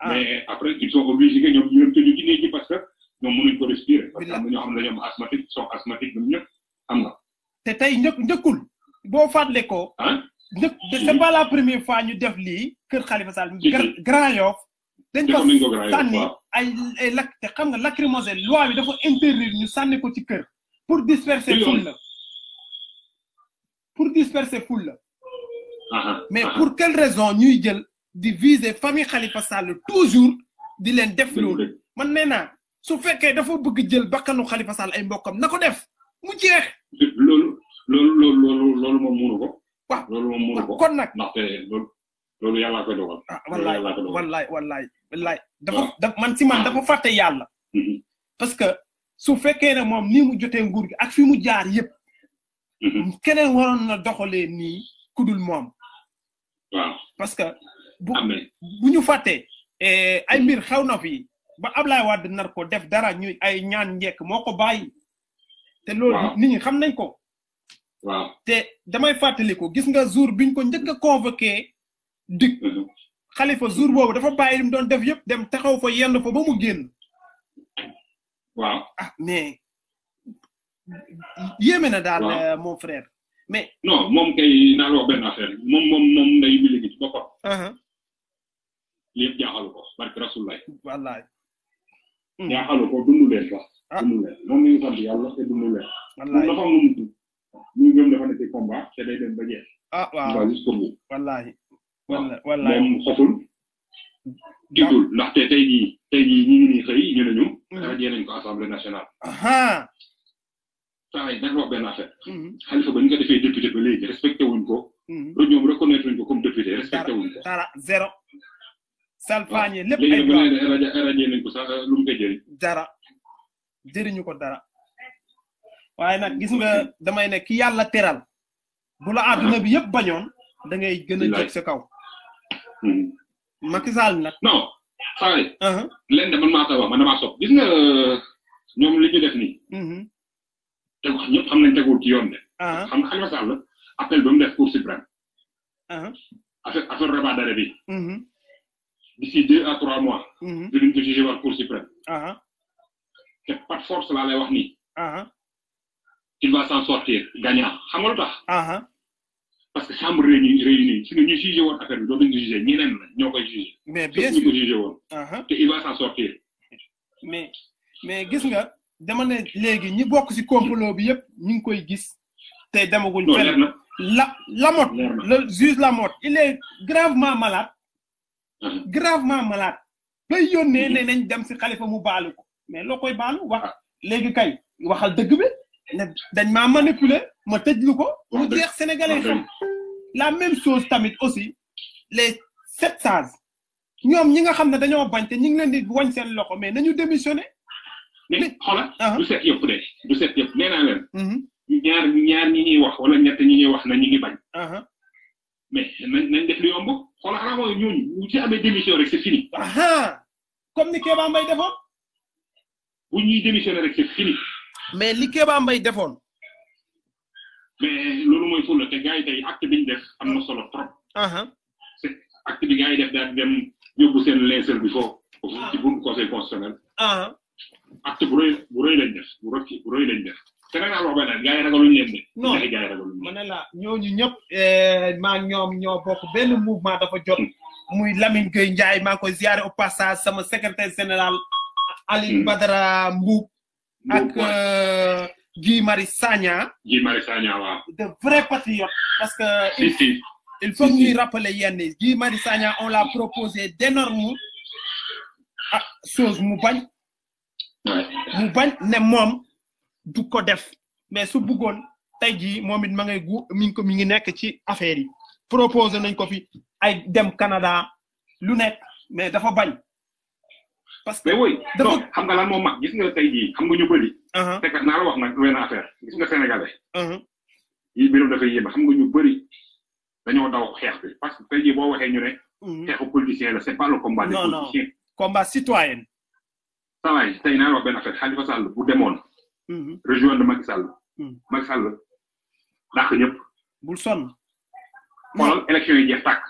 mais après ils sont obligés que ñoom ñu doon tëju ci néeg ñi parce que ñoom mënuñ ko respirer. parce que am na ñoo xam ne dañoo am asthmatique sont asthmatique ñoom ñëpp xam nga. te tey njëkkul boo fàttali ko. c'est pas la première fois ñu def lii kër Khalifa Sall. Grand Yoff dañ ko sànni ay lakk te xam nga lacrymogène loi bi dafa interdire ñu sànni ko ci kër. pour disperser foule la. mais pour quelle raison ñuy jël di viser famille Khalifa Sall toujours di leen def loolu. man nee naa su fekkee dafa bëgg jël bakkanu Khalifa Sall ay mbokkam na ko def mu jeex. loolu moom mënu ko. waaw loolu moom mënu ko kon nag ndaxte loolu yàllaa koy dogal. wallaay dafa man si man dafa fàtte yàlla. parce que su fekkee ne moom nii mu jotee nguur gi ak fi mu jaar yëpp. keneen waroon na doxalee nii ku dul moom. waaw parce que bu ñu fàttee ay mbir xew na fi ba Ablaye Wade nar ko def dara ñuy ay ñaan njekk moo ko bàyyi. te loolu nit ñi xam nañ ko. waaw te damay fàttaliku gis nga jour biñ ko njëkk a convoqué dik Khalifa jour boobu dafa bàyyi li mu doon def yëpp dem taxaw fa yenn fa ba mu génn. waaw mais yéeme na daal mon frère mais. non moom kay naa la wax benn affaire moom nday bi léegi ci boppam. lépp jaaxalu ko barke rasulullah wallahi jaaxalu ko dundu leen sax dundu leen moom mi ngi sant yàlla te dundu leen wallahi dafa am mu gëm dafa nekk ci combat te day dem ba jeex waaw jusqu'au bout wallahi wallahi moom xoful gisul ndaxte tey jii ñi ngi nii xëy ñu ne ñu rajee nañ ko assemblée nationale saa yi dañ wax benn affaire Khalifa ba ñu ko defee député ba léegi respecté wuñ ko ñoom reconnaître wuñ ko comme député respecté wuñ ko dara zéro salfaañe lépp ay rajee nañ ko sax lu mu koy jëriñ dara jëriñu ko dara waaye nag gis nga damay ne ki yàlla teral bu la àdduna bi yëpp bañoon da ngay gën a jóg sa kaw Macky Sall nag non saa yi leen de man maa koy wax man damaa sopp gis nga ñoom li ñu def nii te wax ñëpp xam nañ tegul ci yoon de xam nga Khalifa Sall appel ba mu def Cour suprême affaire rabat d'arrêt bi d'ici 2 à 3 mois dinañ ko jugé war Cour suprême te par force laa lay wax nii il va s'en sortir gagnant xam nga lu tax parce que chambre réunie si ñu jugé woon affaire bi doo dañ ko jugé ñeneen la ñoo koy jugé mais bien sûr ñu ko jugé woon te il va s'en sortir mais gis nga dama ne léegi ñi bokk ci complot bi yëpp ñu ngi koy gis te demaguñ fenn Lamotte le juge Lamotte il est gravement malade day yónnee ne nañ dem ci Khalifa mu baalu ko mais loo koy baalu wax léegi kay waxal dëgg bi ne dañ maa manipuler ma tëjlu ko mu jeex sénégalais xam la même chose tamit aussi les 7 sages ñoom ñi nga xam ne dañoo bañ te ñu ngi leen di wañ seen loxo mais nañu démissionné mais xoolal du set yëpp de du set yëpp nee naa leen ñaar ñi ñuy wax wala ñett ñi ñuy wax na ñu ngi bañ mais nañ def li yomb xoolal xanaa mooy ñooñu bu ci amee démission rek c'est fini comme ni Kéba Mbaye defoon bu ñuy démissionné rek c'est fini mais li Kéba Mbaye defoon mais loolu mooy fulla te gars yi tey acte bi ñu def am na solo trop c'est acte bi gars yi def daal dem yóbbu seen linceul bi foofu ci buntu conseil constitutionnel acte bu rëy lañ def bu rëy lañ def Sénégal wax benn gars yi ragaluñ leen de non gars yi ragaluñ ma ne la ñooñu ñëpp maa ñoom ñoo bokk benn mouvement dafa jot muy Lamine Gueye Ndiaye maa ngi koy ziare au passage sama secrétaire général Aline Badara Mbuub ak Guy Marius Sagna waaw de vrais patriotes parce que il faut ñuy rappeler yenn Guy Marius Sagna on l'a proposé d'énormes choses mu bañ ne moom du ko def mais su bëggoon tey jii moom it ma ngay mi ngi nekk ci affaire yi proposé nañ ko fi ay dem Canada lu nekk mais dafa bañ parce que mais oui xam nga lan moo mag gis nga tey jii xam nga ñu bëri te kat naa la wax nag wenn affaire gis nga sénégalais yi biram dafay yéeme xam nga ñu bëri dañoo daw xeex bi parce que tey jii boo waxee ñu ne xeexu politicien la c'est pas le combat des politiciens combat citoyen saa waay tey naa la wax benn affaire Khalifa Sall bu demoon rejoindre Macky Sall dàq ñëpp bul sonn xoolal élection yi jeex tàkk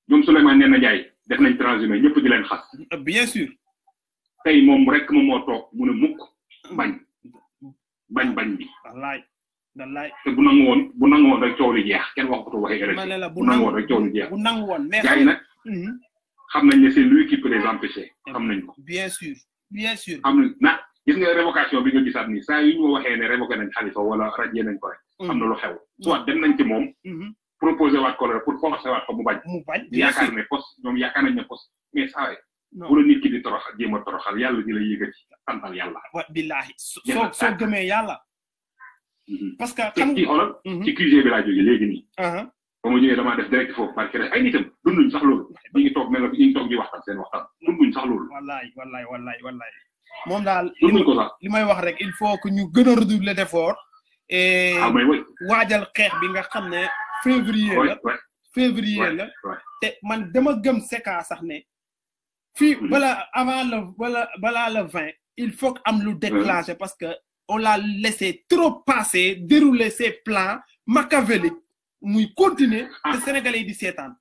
ñoom Souleymane Ndéné Ndiaye def nañ transhumé ñëpp di leen xas bien sûr tey moom rek moom moo toog mu ne mukk bañ bi wallaay te bu nangu woon rek coow li jeex kenn wax ko waxee élection bu nangu woon rek coow li jeex bu nangu woon mais gars yi nag xam nañ ne c'est lui qui peut les empêcher xam nañ ko bien sûr xam nañ na gis nga révocation bi nga gisaat nii saa yu ñu waxee ne révoqué nañ Khalifa wala rajee nañ ko rek am na lu xew soit dem nañ ci moom proposé waat ko la pour forcé waat ko mu bañ yaakaar ne poste ñoom yaakaar nañ ne poste mais saa yi bu la nit ki di toroxal jéem a toroxal yàlla di la yëgati santal yàlla billahi soo gëmee yàlla parce que xam ci xoolal ci QG bi laa jógee léegi nii ba ma jógee damaa def direct foofu parce que ay nitam dunduñ sax loolu ñi ngi toog mel ñu ngi toog di waxtaan seen waxtaan dunduñ sax loolu wallaay moom daal dunduñ ko sax li may wax rek il faut que ñu gën a redoubler d'effort et waajal xeex bi nga xam ne février la te man dama gëm Seka sax ne fii balaa le 20 il faut que am lu déclenché parce que on l'a laissé trop passer dérouler ses plans machiavéliques muy continuer te Sénégalais yi di seetaan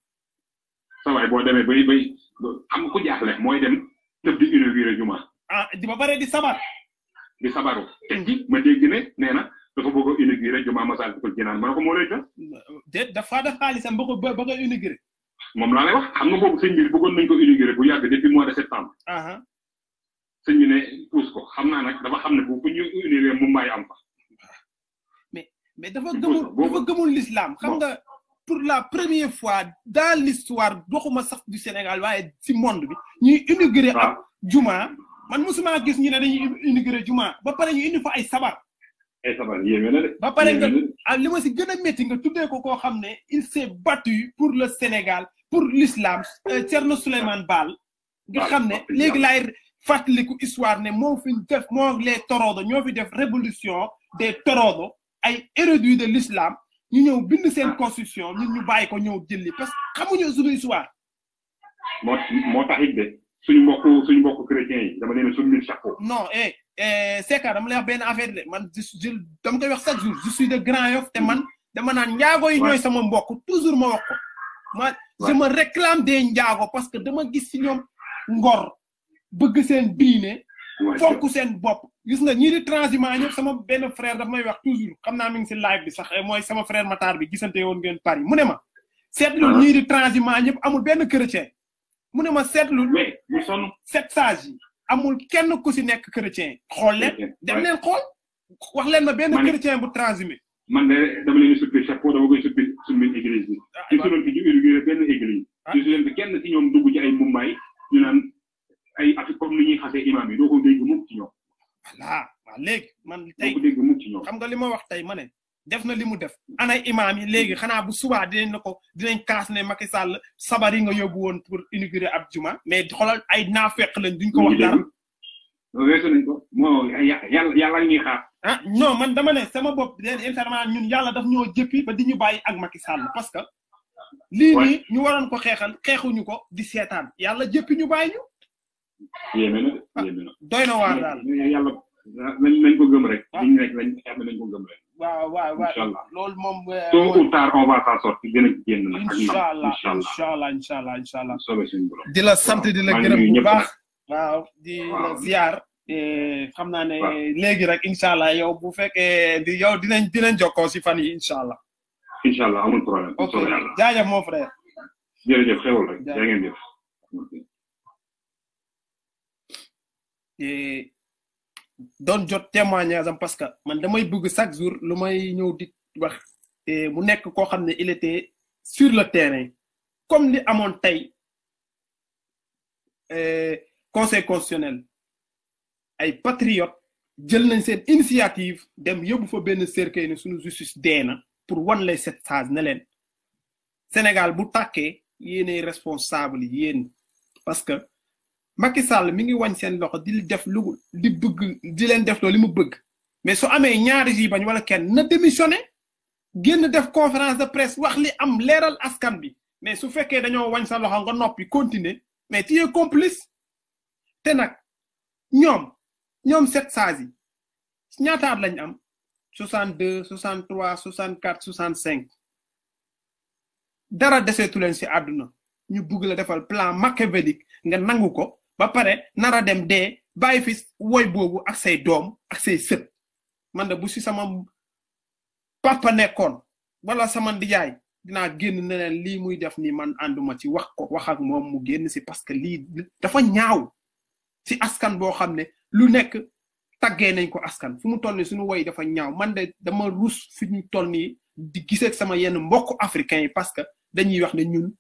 sa waay boo demee bay xam nga ku jaaxle mooy dem tëb di inauguré juma di ba bare di sabaru te ci ma dégg ne nee na dafa bëgg a inauguré juma Massalikul Jinaan ma ne ko moo lay ta déet dafa def xaalisam ba nga inauguré moom laa lay wax xam nga boobu sëñ bi bëggoon nañ ko inauguré bu yàgg depuis mois de septembre. sëñ bi ne pousse ko xam naa nag dafa xam ne bu ñu inauguré Mumbai am fa. mais dafa gëmul l'islam xam nga pour la première fois dans l'histoire doxuma sax du Sénégal waaye ci monde bi ñuy inauguré ab juma man mosuma gis ñu ne dañuy inauguré juma ba pare ñu indi fa ay sabar. ay sabar yéeme na de. ba pare nga li ma si gën a métti nga tuddee ko koo xam ne il s'est battu pour le Sénégal pour l'islam Thierno Souleymane Baal nga xam ne léegi laay fàttaliku histoire ne moo fi def moo les torodo ñoo fi def révolution des torodo ay érudits de l'islam ñu ñëw bind seen constitution ñun ñu bàyyi ko ñëw jëlli parce que xamuñu suñu histoire. moo tax it de suñu mbokk chrétiens yi dama leen suñu chapeau. non Secka dama lay wax benn affaire de man dama koy wax chaque jour je suis de Grand Yoff te man dama naan njaago yi ñooy sama mbokk toujours ma wax ko. je me réclame des njaago parce que dama gis ci ñoom ngor bëgg seen diine. fonk seen bopp. gis nga ñii di transhumant ñëpp sama benn frère daf may wax toujours xam naa mi ngi si live bi sax mooy sama frère Matar bi gisante woon ngeen Paris mu ne ma seetlu ñii di transhumant ñëpp amul benn chrétien mu ne ma seetlu sept sages yi amul kenn ku si nekk chrétien xool leen dem leen xool wax leen ma benn chrétien bu transhumé man de dama leen suppi chapeau dama koy suppi suñu église bi ci suñu fi ñu inauguré benn église ci leen fi kenn si ñoom dugg ci ay Mumbai ñu naan ay affaire comme ni ñuy xasee imam yi doo ko dégg mukk ci ñoom. voilà waaw léegi man tey xam nga li ma wax tey ma ne def na li mu def anay imam yi léegi xanaa bu subaa dinañ kaas ne Macky Sall sabar yi nga yóbbu woon pour inaugurer ab juma mais xoolal ay naafeq lañ duñ ko wax dara. weesu nañ ko moo yàlla ñuy xaar. non man dama ne sama bopp internement ñun yàlla daf ñoo jëppi ba di ñu bàyyi ak Macky Sall parce que. lii nii ñu waroon ko xeexuñu ko di seetaan yàlla jëppi ñu bàyyi ñu. yéeme na doy na waar daal yàlla nañ ko gëm rek. liñ nekk nañ ko gëm rek. waaw inchallah loolu moom. tôt ou tard on va s'en sortir dina ci génn nag. inchallah di la sant di la gërëm bu baax. waaw di la ziar. xam naa ne léegi rek inchallah yow bu fekkee yow dinañ jokkoo si fan yi inchallah. inchallah amul problème. ok jaajëf mon frère. jërëjëf xewal rek yaa ngeen jëf. doon jot témoignage am parce que man damay bëgg chaque jour lu may ñëw di wax mu nekk koo xam ne il était sur le terrain comme li amoon tey conseil constitutionnel ay patriotes jël nañ seen initiative dem yóbbu fa benn cercueil ne suñu justice dee na pour wan les sept sages ne leen Sénégal bu tàkkee yéenay responsable yéen parce que Macky Sall mi ngi wañ seen loxo di def lu di bëgg di leen def loolu li mu bëgg mais su amee ñaari yi bañ wala kenn na démissionné génn def conférence de presse wax li am leeral askan bi mais su fekkee dañoo wañ sa loxo nga noppi continuer mais tu es complice te nag ñoom sept sages yi ñaataat lañ am 62 63 64 65 dara deseetu leen si àdduna ñu bëgg la defal plan machiavélique nga nangu ko ba pare nara dem dee bàyyi fi woy boobu ak say doom ak say sët man de bu si sama papa nekkoon wala sama ndijaay dinaa génn ne leen lii muy def nii man ànduma ci wax ak moom mu génn si parce que lii dafa ñaaw si askan boo xam ne lu nekk taggee nañ ko askan fu mu toll nii suñu woy dafa ñaaw man de dama rus fi ñu toll nii di gisee sama yenn mbokk africain yi parce que dañuy wax ne ñun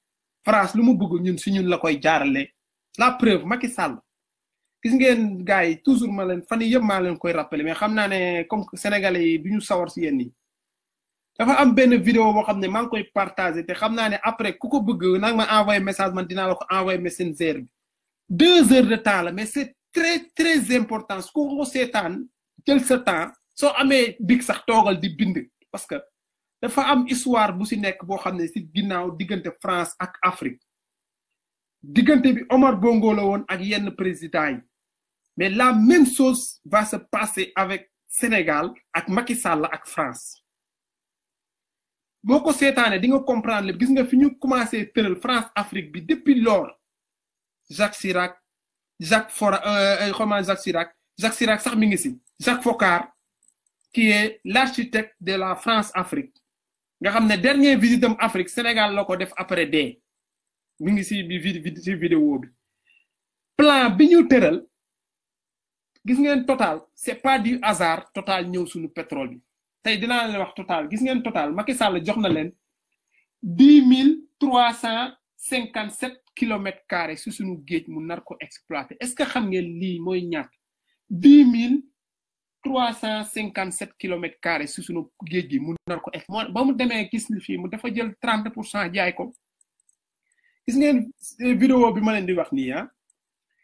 France lu mu bëgg ñun si ñun la koy jaarale la preuve Macky Sall gis ngeen gars yi toujours ma leen fan yii yëpp maa leen koy rappeler mais xam naa ne comme sénégalais yi du ñu sawar si yéen yi dafa am benn vidéo boo xam ne maa ngi koy partager te xam naa ne après ku ko bëgg nag ma envoyé message man dinaa la ko envoyé messenger bi 2 heures de temps la mais c'est très très important su ko seetaan jël sa temps soo amee big sax toogal di bind parce que dafa am histoire bu si nekk boo xam ne si ginnaaw diggante France ak Afrique diggante bi Omar Bongo la woon ak yenn président yi mais la même chose va se passer avec Sénégal ak Macky Sall ak France boo ko seetaanee di nga comprendre lépp gis nga fi ñu commencé tëral France Afrique bi depuis lors Jacques Chirac Jacques Chirac sax mi ngi si Jacques Foccart qui est l'architecte de la France Afrique nga xam ne dernier visite am Afrique Sénégal la ko def après dee mi ngi si vidéo bi plan bi ñu tëral gis ngeen Total c'est pas du hasard Total ñëw suñu pétrole bi tey dinaa leen wax Total gis ngeen Total Macky Sall jox na leen 10 357 kilomètres carrés si suñu géej mu nar ko exploiter est-ce que xam ngeen lii mooy ñàkk 10 357 kilomètres carrés si suñu géej gi mu nar ko exploiter ba mu demee gis li fii mu dafa jël 30% jaay ko gis ngeen vidéo bi ma leen di wax nii ah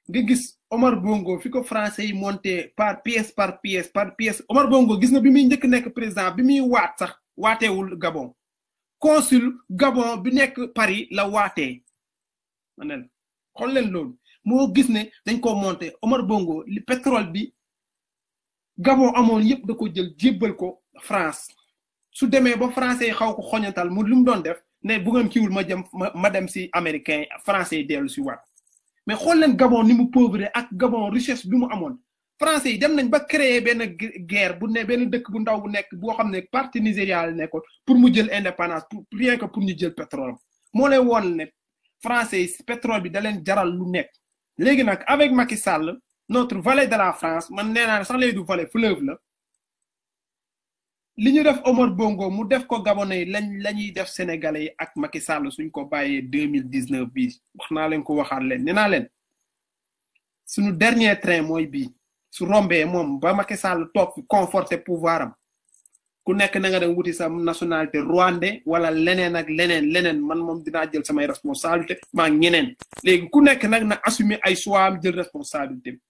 nga gis Omar Bongo fi ko français yi monté par pièce Omar Bongo gis na bi muy njëkk nekk président bi muy waat sax waateewul Gabon consul Gabon bi nekk Paris la waatee ma ne la xool leen loolu moo gis ne dañ ko monté Omar Bongo li pétrole bi Gabon amoon yëpp da ko jël jébbal ko France su demee ba français yi xaw ko xoñatal mu lu mu doon def ne bu ngeen kiiwul ma dem si américain français yi dellu si waat mais xool leen Gabon ni mu pauvre ak Gabon richesse bi mu amoon français yi dem nañ ba créer benn guerre bu ne benn dëkk bu ndaw bu nekk boo xam ne parti Nigéria la nekkoon pour mu jël indépendance rien que pour ñu jël pétrole moo lay woon ne français yi pétrole bi da leen jaral lu nekk léegi nag avec Macky Sall notre vallée de la France man nee naa sax léegi du vallée fleuve la li ñu def Omar Bongo mu def ko Gabonais yi la ñuy def Sénégalais yi ak Macky Sall suñ ko bàyyee 2019 bii wax naa leen ko waxaat leen nee naa leen suñu dernier train mooy bii su rombee moom ba Macky Sall toog fi conforté pouvoir am ku nekk na nga dem wuti sa nationalité rwandais wala leneen ak leneen man moom dinaa jël samay responsabilité maa ñeneen léegi ku nekk nag na assumer ay choix am jël responsabilité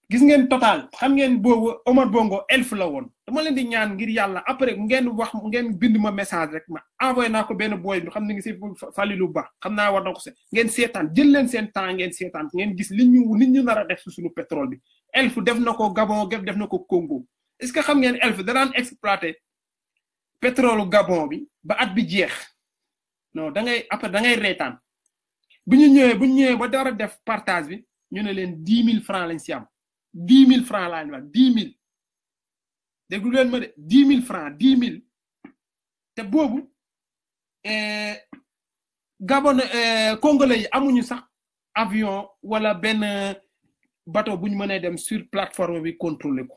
gis ngeen Total xam ngeen boobu Omar Bongo elf la woon dama leen di ñaan ngir yàlla après ngeen bind ma message rek ma envoyé naa ko benn boy bi xam ne ngi si Falilou Ba xam naa war na ko se ngeen seetaan jël leen seen temps ngeen seetaan ngeen gis nit ñu nar a def si suñu pétrole bi elf def na ko Gabon def na ko Congo est-ce que xam ngeen elf danaan exploiter pétrole Gabon bi ba at bi jeex non da ngay reetaan bu ñu ñëwee ba dara def partage bi ñu ne leen 10 000 francs lañ si am 10 000 francs laa ñu wax 10 000 déglu leen ma de 10 000 francs 10 000 te boobu Gabon congolais yi amuñu sax avion wala benn bateau bu ñu mënee dem sur plateforme bi contrôler ko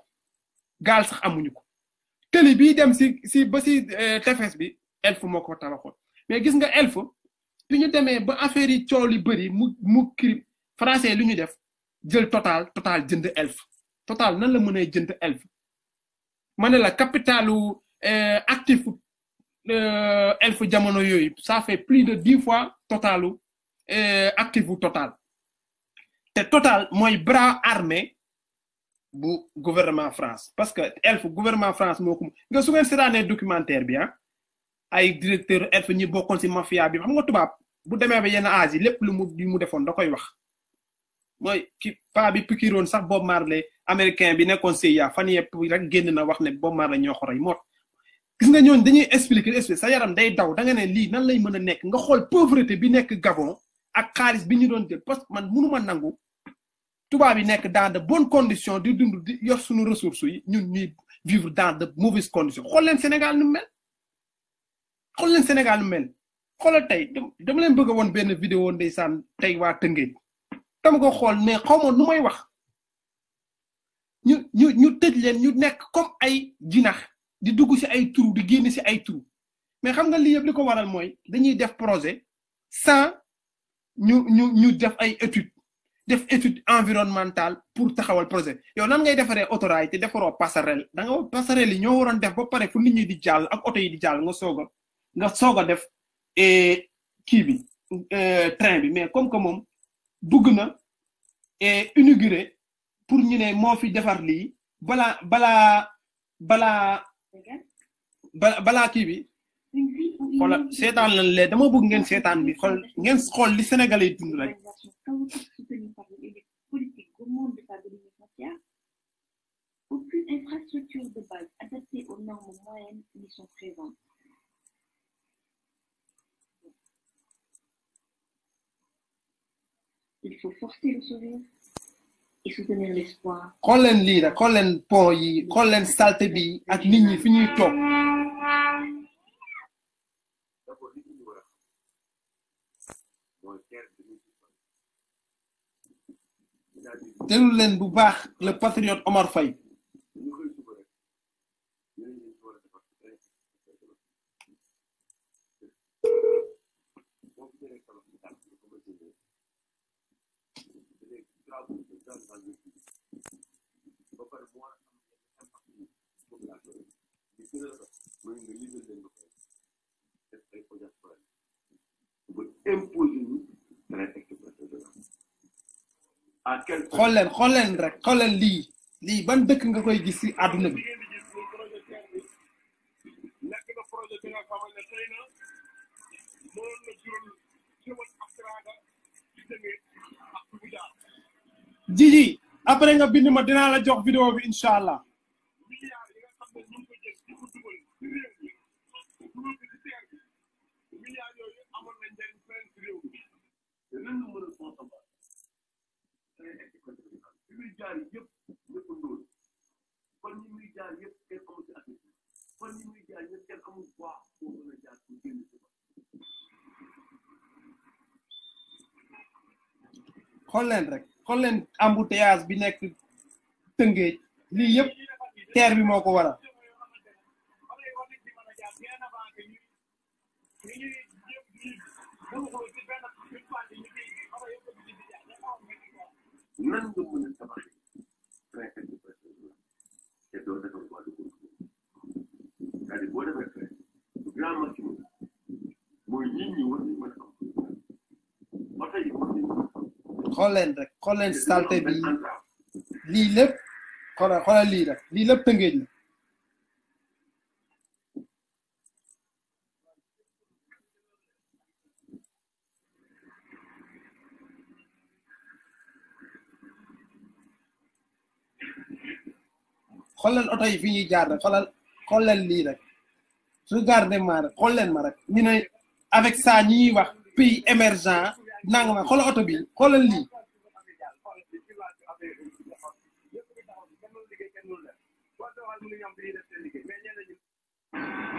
gaal sax amuñu ko tëli bii dem ba si tefes bi elf moo ko tabaxoon mais gis nga elf bi ñu demee ba affaire yi coow li bëri mu crime français lu ñu def jël Total jënd elf Total nan la mënee jënd elf ma ne la capitalu actif elf jamono yooyu ça fait plus de 10 fois totalu actifu Total te Total mooy bras armé bu gouvernement France parce que elf gouvernement France moo ko nga su ngeen seetaanee documentaire bi ay directeur elf ñi bokkoon ci mafia bi xam nga tubaab bu demee ba yenn âge yi lépp lu mu defoon da koy wax mooy ki pa bi pikiroon sax Bob Marley américain bi nekkoon CIA fan yëpp rek génn na wax ne Bob Marley ñoo ko rey moo gis nga ñooñu dañuy expliquer sa yaram day daw da nga ne lii nan lay mën a nekk nga xool pauvreté bi nekk Gabon ak xaalis bi ñu doon jël parce que man mënuma nangu tubaab yi nekk dans de bonnes conditions di dund di yor suñu ressources yi ñun ñuy vivre dans de mauvaises conditions xool leen Sénégal nu mel xoolal tey dama leen bëgg a woon benn vidéo ndeysaan tey waa Tëngéej dama ko xool mais xaw ma nu may wax ñu tëj leen ñu nekk comme ay jinax di dugg ci ay trou di génn ci ay trou mais xam nga lii yëpp li ko waral mooy dañuy def projet sans ñu def ay étude environnementale pour taxawal projet yow nan ngay defaree autorail te defaroo passerelle da nga passerelle yi ñoo waroon def ba pare fu nit ñi di jàll ak oto yi di jàll nga soog a def kii bi train bi mais comme que moom bugg na inauguré pour ñu ne moo fi defar lii balaa kii bi xoolal seetaan lan lee dama bëgg ngeen seetaan bi xool li Sénégalais yi dund rek. Aucune infrastructure de base adaptée aux normes moyennes n'y sont présentes. Il faut forcer le sourire et soutenir l'espoir. xool leen lii rek xool leen pont yi xool leen salte bi ak nit ñi fi ñuy toog. déglu leen bu baax le patriote Omar Faye. xool leen rek xool leen lii ban dëkk nga koy gis ci àdduna bi. Jiji après nga bind ma dinaa la jox vidéo bi incha allah. xool leen rek xool leen embouteillage bi nekk Tëngéej lii yëpp terre bi moo ko waral. xool leen rek xool leen salte bi lii lépp xoolal lii rek lii lépp Tëngéej la. xool leen oto yi fi ñuy jaar rek xool leen lii rek regardez-moi rek xool leen ma rek ñu ne avec ça ñi ñuy wax pays émergent nanga ma xoolal oto bi xoolal lii.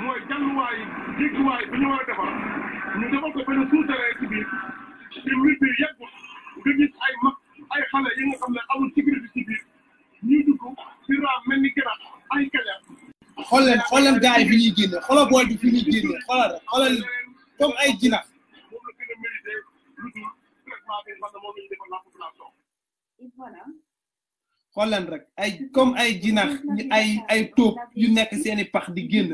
mooy jàlluwaay jéggiwaay bi ñu war a defar ñu defal ko benn souterrain ci biir ci mbir bi yeggul nga gis ay mag ay xale yi nga xam ne amul sécurité ci biir ñuy dugg ci raam mel ni gënaat ay kaña. xool leen gars yi fi ñuy génne xoolal booy bi fi ñuy génne xoolal comme ay jinax. moom la gën a mérité lu dul traitement bi nga xam ne moom la ñu defal la population. xool leen rek ay comme ay jinax ay tóob yu nekk seeni pax di génn.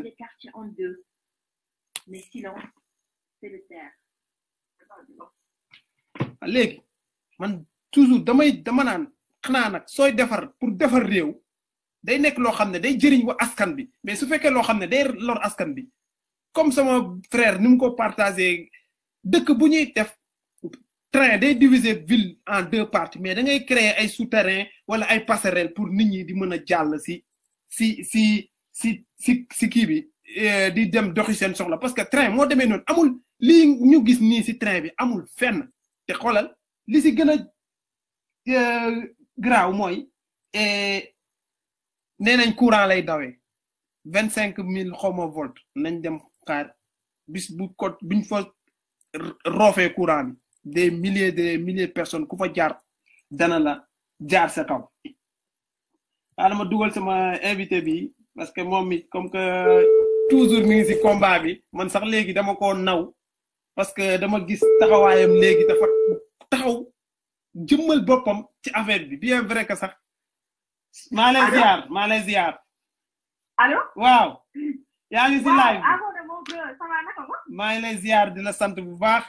léegi man toujours dama naan xanaa nag sooy defar pour defar réew day nekk loo xam ne day jëriñ wa askan bi mais su fekkee loo xam ne day lor askan bi comme sama frère ni mu ko partagé dëkk bu ñuy def train day diviser ville en 2 parties mais da ngay créer ay souterrain wala ay passerelle pour nit ñi di mën a jàll si kii bi di dem doxi seen soxla parce que train moo demee noonu amul lii ñu gis nii si train bi amul fenn te xoolal li si gën a graaw mooy nee nañ courant lay dawee 25 000 xawma volt nañ dem xaar bis buñ fa roofee courant bi des milliers de personnes ku fa jaar dana la jaar sa kaw. xaaral ma dugal sama invité bi parce que moom mi comme que toujours mi ngi si combat bi man sax léegi dama ko naw parce que dama gis taxawaayam léegi dafa taxaw jëmmal boppam ci affaire bi bien vrai que sax. maa lay ziar. allo. waaw. yaa ngi si live bi. maa ngi lay ziar di la sant bu baax.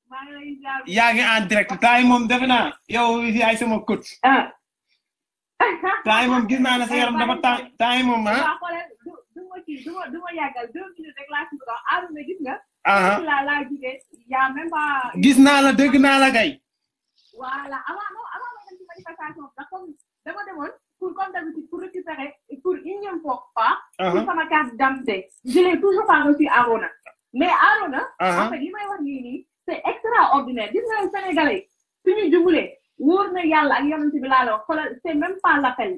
maa ngi lay ziar. yaa ngi en direct temps yi moom defe naa yow yaay sama coach. temps yi moom gis naa ne sa yaram dafa temps yi moom ah. du ma yàggal 2 minutes rek laa ci bëgg a wax Arouna gis nga. laa jugee yaa même pas. gis naa la dégg naa la kay. voilà avant ma dem ci manifestation ndax comme dama demoon pour comme d'habitude pour récupérer pour unième fois. pour sama carte d'identité. je l'ai toujours pas reçu Arouna. mais Arouna. en fait li may wax nii c'est extraordinaire gis nga Sénégalais suñu jubulee wóor na yàlla ak yonent bi laa la wax xoolal c'est même pas l'appel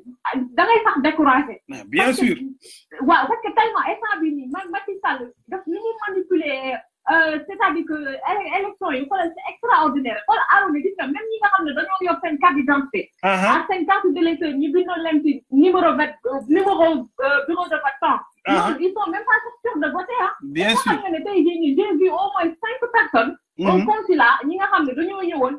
da ngay sax découragé. bien sûr. waaw parce que tellement instant bi nii man Macky Sall daf ni ñuy manipuler c'est-à-dire que élection yi xoolal c'est extraordinaire xoolal Arouna gis nga même ñi nga xam ne dañoo yor seen carte d'identité ak seen carte d'électeur ñu bindoon leen ci numéro bureau de vote temps ils sont même pas sûrs de voter bien sûr xam nga ne tey jii nii j'ai vu au moins 5 personnes au consulat ñi nga xam ne dañoo ñëwoon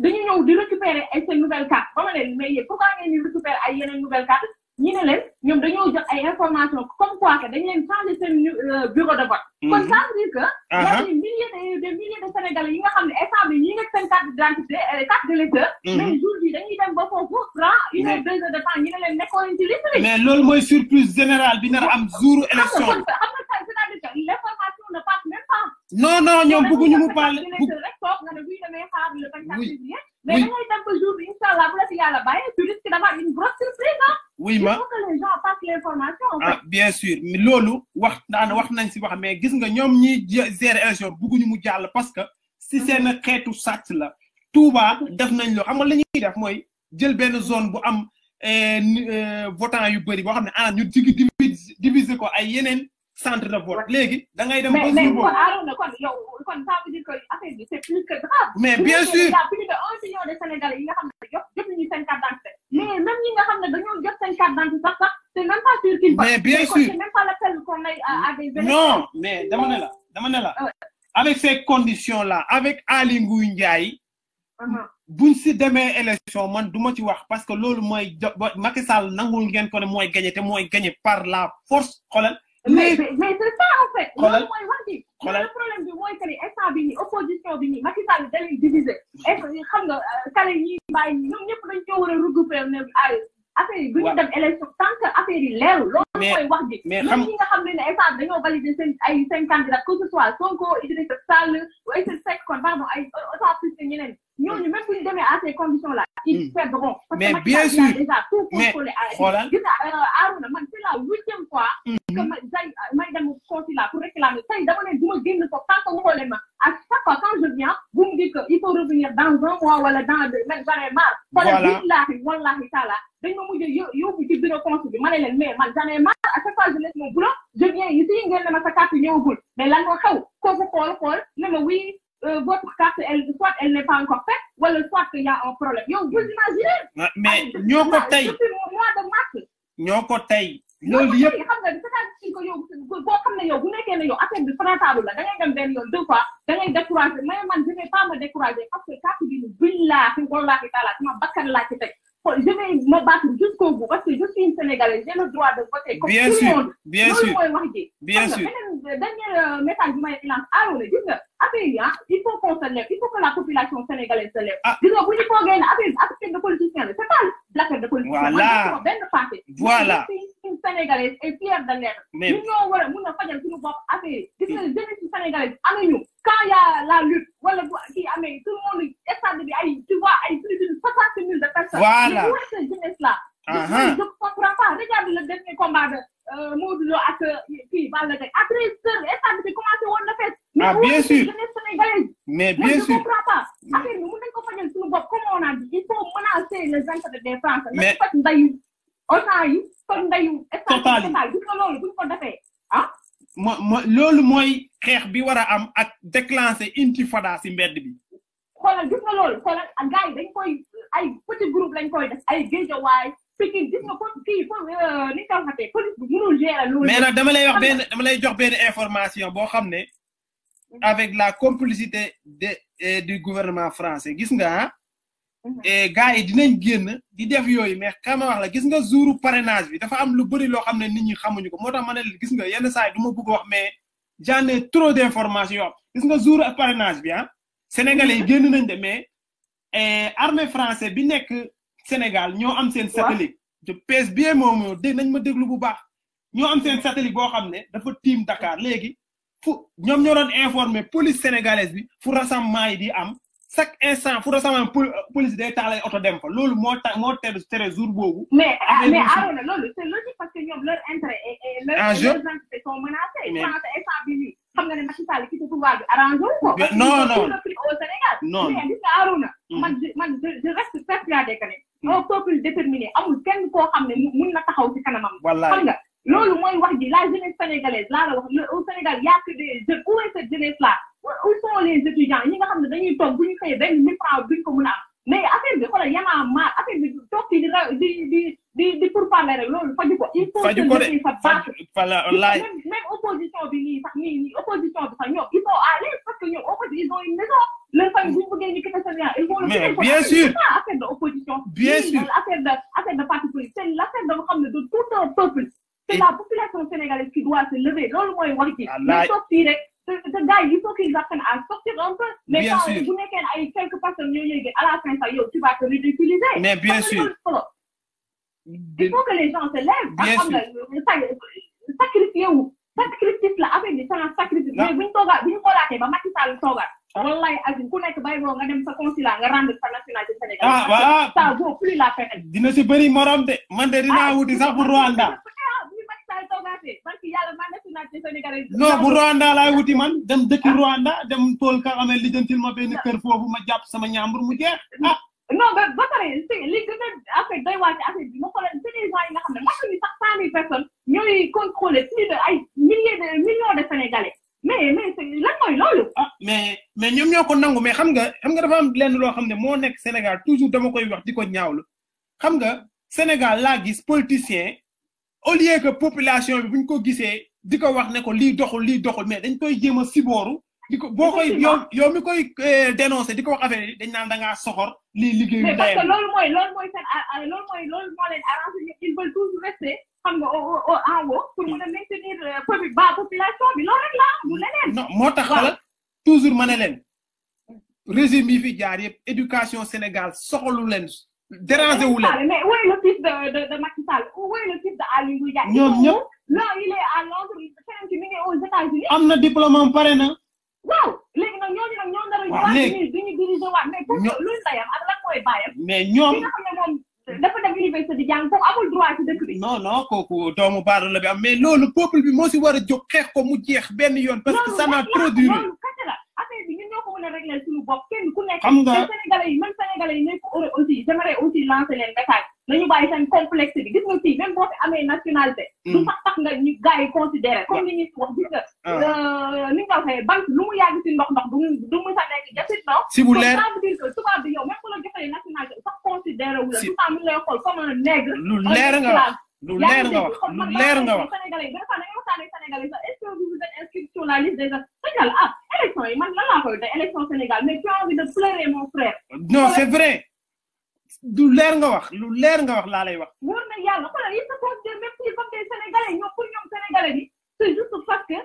dañu ñëw di récupérer ay seen nouvelle carte ba ma leen mais yéen pourquoi ngeen di récupérer ay yeneen nouvelle carte ñi ne leen ñoom dañoo jot ay information comme quoi que dañ leen changer seen bureau de vote kon ça veut dire que y a des milliers de Sénégalais yi nga xam ne instant bi ñi nekk seen carte d'identité carte d'électeur mais jour bi dañuy dem ba foofu prend 1 heure 2 heures de temps ñi ne leen nekkoon ci liste bi mais loolu mooy surprise générale bi nar am jour élection xam nga c'est-à-dire que l'information ne passe même pas non ñoom bëgguñu mu parler rek toog nga ne buy demee xaar le 24 février mais da ngay dem ba jour bi inchallah bu la fi yàlla bàyyee tu risques d'avoir une grosse surprise oui ma il faut que les gens passent l'information en fait. bien sûr loolu wax nañ si wax mais gis nga ñoom ñi gérer élection bëgguñu mu jàll parce que si seen xeetu sàcc la Touba def nañ loo xam nga li ñuy def mooy jël benn zone bu am votant yu bëri boo xam ne ñu diviser ko ay yeneen centre de vote léegi da ngay dem ba jour boobu kon ça veut dire que affaire bi c'est plus que grave. mais bien sûr il y a plus de 1 million de Sénégalais yi nga xam ne jot nañu seen carte d'identité mais même ñi nga xam ne dañoo jot seen carte d'identité sax c'est même pas sûr qu'ils votent. mais bien sûr c'est même pas l'appel qu'on aille à des élections. non mais dama ne la avec ces conditions là avec Aly Ngouille Ndiaye buñ si demee élection man du ma ci wax parce que loolu mooy Macky Sall nangul ngeen ko ne mooy gagné te mooy gagné par la force xoolal mais c'est ça en fait. loolu mooy wax ji. le problème bi mooy que ni instant bi nii opposition bi nii Macky Sall da leen diviser. xam nga kale yi bàyyi ñoom ñëpp dañ ko war a regrouper ne affaire yi bu ñu dem élection tant que affaire yi leerul. loolu mooy wax ji. mais xam ñi nga xam ne instant dañoo valider seen candidat que ce soit Sonko Idrissa Sall Idrissa Seck kon pardon ay autant ñeneen ñooñu même bu ñu demee à ces conditions là. ils perdront. mais bien sûr déjà tout contrôlé. xoolal gis nga Arouna man c'est la 8e fois. que may dem consulat pour réclamer tey dama ne du ma génn ko tant que waxoo leen ma à chaque fois quand je viens vous me dites que il faut revenir dans 1 mois wala dans 2 mais j'en ai marre. voilà billahi wallahi taala dañ ma mujj yóbbu ci bureau consul bi ma ne leen mais man j'en ai marre à chaque fois je laisse mon boulot je viens ici ngeen ne ma sa carte ñëwagul mais lan moo xew kooku xool ne ma oui votre carte soit elle n'est pas encore faite wala soit qu'il y a un problème yow vous imaginez. mais ñoo ko tey depuis mois de mars. ñoo ko tey. loolu yëpp xam nga c'est-à-dire que yow boo xam ne yow bu nekkee ne yow affaire bi traitable la da ngay dem benn yoon 2 fois da ngay décourager mais man je vais pas me décourager parce que carte bi billahi wallahi taala sama bakkan laa ci teg je vais me battre jusqu'au bout parce que je suis une Sénégalaise j'ai le droit de voter comme tout le monde. bien sûr loolu mooy wax ji. bien sûr beneen dernier message bi may lance Arouna gis nga affaire yi il faut qu'on se lève il faut que la population sénégalaise se lève. gis nga bu ñu foogee ne affaire de politicien la c'est pas l'affaire de politicien. voilà benn parti. voilà une Sénégalaise est fière de l'être. mais ñun ñoo war a mun a fajal suñu bopp affaire yi. gis nga jeunesse sénégalaise amuñu quand y a la lutte wala bu kii amee tout le monde stade bi ay tu vois ay plus de 60 000 de personnes. voilà mais où est cette jeunesse là. je comprends pas regarde le dernier combat de Modou Lo ak kii Balla Gaye à 13h stade bi commencé woon na fees. bien sûr jeunesse sénégalaise. mais bien sûr je comprends pas affaire bi mun nañ ko fajal suñu bopp comme on a dit il faut menacer les intérêts des Français. mais faj ndayu autant yi faj ndayu. total gis nga loolu bu ñu ko defee loolu mooy xeex bi war a am ak déclencher intifada si mbedd bi. xoolal gis nga loolu xoolal gars yi dañ koy ay petit groupe lañ koy def ay Guédiawaye Pikine gis nga ko kii ni nga ko waxee police bi mënul gérer loolu. mais nag dama lay jox benn information boo xam ne avec la complicité du gouvernement français gis nga gars yi dinañ génn di def yooyu mais xam nga wax la gis nga jouru parrainage bi dafa am lu bëri loo xam ne nit ñi xamuñu ko moo tax ma ne gis nga yenn saa yi du ma bëgg wax mais j'en ai trop d'informations gis nga jouru parrainage bi sénégalais yi génn nañ de mais armée français bi nekk Sénégal ñoo am seen satellite je pèse bien moom dégg nañ ma déglu bu baax ñoo am seen satellite boo xam ne dafa tiim Dakar léegi fu ñoom ñoo doon informer police sénégalaise bi fu rassemblement yi di am chaque instant fu rassemblement police day taal ay oto dem fa loolu moo tere jour boobu. mais Arouna loolu c'est logique parce que ñoom leur intérêt et leurs intérêts sont menacés. mais France instant bi nii xam nga ne Macky Sall ki ci pouvoir bi arrangé wu ko. non au Sénégal. non mais gis nga Arouna. man je reste persuadé que ne un peuple déterminé amul kenn koo xam ne mun na taxaw ci kanamam. wallaay xam nga loolu mooy wax ji la jeunesse sénégalaise laa la wax au Sénégal y a que des jeunes où est cette jeunesse là où sont les étudiants ñi nga xam ne dañuy toog bu ñu xëyee benn 1000 francs duñ ko mën a am mais affaire bi xoolal yanaa maar affaire bi toog fii di pour parler rek loolu faju ko il faut que sa base même opposition bi nii sax nii opposition bi sax ñoom ils sont à l'aise parce que ñoom ils ont une maison leur famille bu ñu bëggee ñu quitter Sénégal ils vont le mais bien sûr affaire de opposition bien sûr affaire de parti politique c'est l'affaire de xam ne de tout un peuple c'est la population sénégalaise qui doit se lever loolu mooy wax ji mais toog fii rek te gars yi il faut qu'ils apprennent à sortir un peu mais pas bu nekkee ay quelques personnes ñoo yéegee à la fin sax yow tu vas te ridiculiser mais bien sûr il faut que les gens se lèvent bien sûr sacrifié wu sacrifice la affaire bi c'est un sacrifice mais bu ñu xoolaatee ba Macky Sall toogaat wallahi azim ku nekk bay boo nga dem sa consulat nga rendre sa nationalité sénégalaise ça vaut plus la peine dina si bëri morom de man de dinaa wuti sax pour Rwanda non bu Rwanda laay wuti man dem dëkk Rwanda dem Paul Kagame lijjantil ma benn kër foofu ma jàpp sama ñaambur mu jeex non ba pare li gën a affaire day wàcc affaire bi ma xoolee c'est des gens yi nga xam ne matuñu sax 100 000 personnes ñooy contrôler plus de ay millions de Sénégalais mais lan mooy loolu mais ñoom ñoo ko nangu mais xam nga dafa am lenn loo xam ne moo nekk Sénégal toujours dama koy wax di ko ñaawlu xam nga Sénégal laa gis politicien au lieu que population bi buñ ko gisee di ko wax ne ko lii doxul mais dañ koy jéem a sibooru di ko boo koy yow mi koy dénoncer di ko wax affaire yi dañ naan da ngaa soxor lii liggéeyu mais parce que loolu mooy seen loolu moo leen arrangé ils veulent toujours rester xam nga en haut pour mën a maintenir population bi loolu rek la du leneen non moo tax xala toujours ma ne leen régime yi fi jaar yëpp éducation Sénégal soxalu leen dérangé wu leen mais où est le fils de Macky Sall où est le fils de Aly Ngouille Ndiaye ñoom ñëpp non il est à Londres keneen ki mi ngi aux États-Unis am na diplôme am pare na waaw léegi nag ñooñu nag ñoo dara waat duñu diriger waat mais pour luy ndayam ak lan mooy bàyyam mais ñoom ki nga xam ne moom dafa dem université di jàng kooku amul droit ci dëkk bi non kooku doomu baado la bi am mais loolu peuple bi moo si war a jóg xeex ko mu jeex benn yoon parce que ça n'a trop duré loolu kese la affaire bi ñun ñoo ko mën a régler suñu bopp kenn ku nekk xam nga sénégalais yi nekk Europe aussi j'aimerais aussi lancer leen message nañu bàyyi seen complexe bi gis nga fii même boo fi amee nationalité du sax tax nga ñu gars yi considéré comme ni ñuy wax gis nga ni nga waxee bant lu mu yàgg si ndox du mu sa nekk jasit non si bu leer ça veut dire que tubaab bi yow même ku la joxee nationalité sax considéré wu la tout temps mu lay xool comme un nègre lu leer nga wax sénégalais yi dafa dañuy waxtaan ak sénégalais sax est-ce que vous êtes inscrit sur la liste des Sénégal élection yi man lan laa koy de élection Sénégal mais tu as envie de pleurer mon frère non c'est vrai lu leer nga wax laa lay wax wóor na yàlla xoolal il se considère même si comme des sénégalais ñoom pour ñoom sénégalais bi c'est juste parce que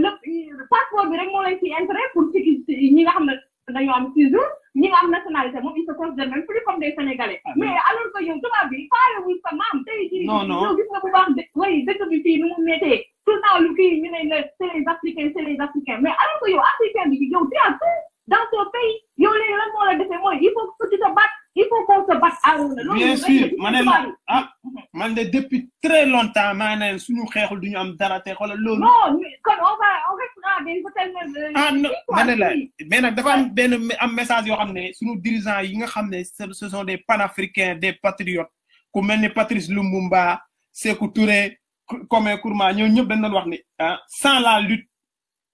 le passeport bi rek moo lay ci intérêt pour ñi nga xam ne dañoo am séjour ñi nga am nationalité moom il se considère même plus comme des sénégalais mais alors que yow tubaab bi faale wuñ sa maam tey jii yow gis nga bu baax way dëkk bi fii nu mu méttee tout le temps lu kii ñu ne c'est les africains mais alors que yow africain bi yow tu as tout dans ton pays yow léegi lan moo la defee mooy il faut que tu te battes il faut qu'on se batte à bien sûr ma ne la man de depuis très longtemps maa ne suñu xeexul duñu am dara te xoolal loolu. non kon on restera des hôtels. non ma ne la mais nag dafa am message yoo xam ne suñu dirigeants yi nga xam ne ce sont des panafricains des patriotes ku mel ni Patrice Lumumba Sékou Touré Kwame Nkrumah ñoo ñëpp dañ doon wax ni sans la lutte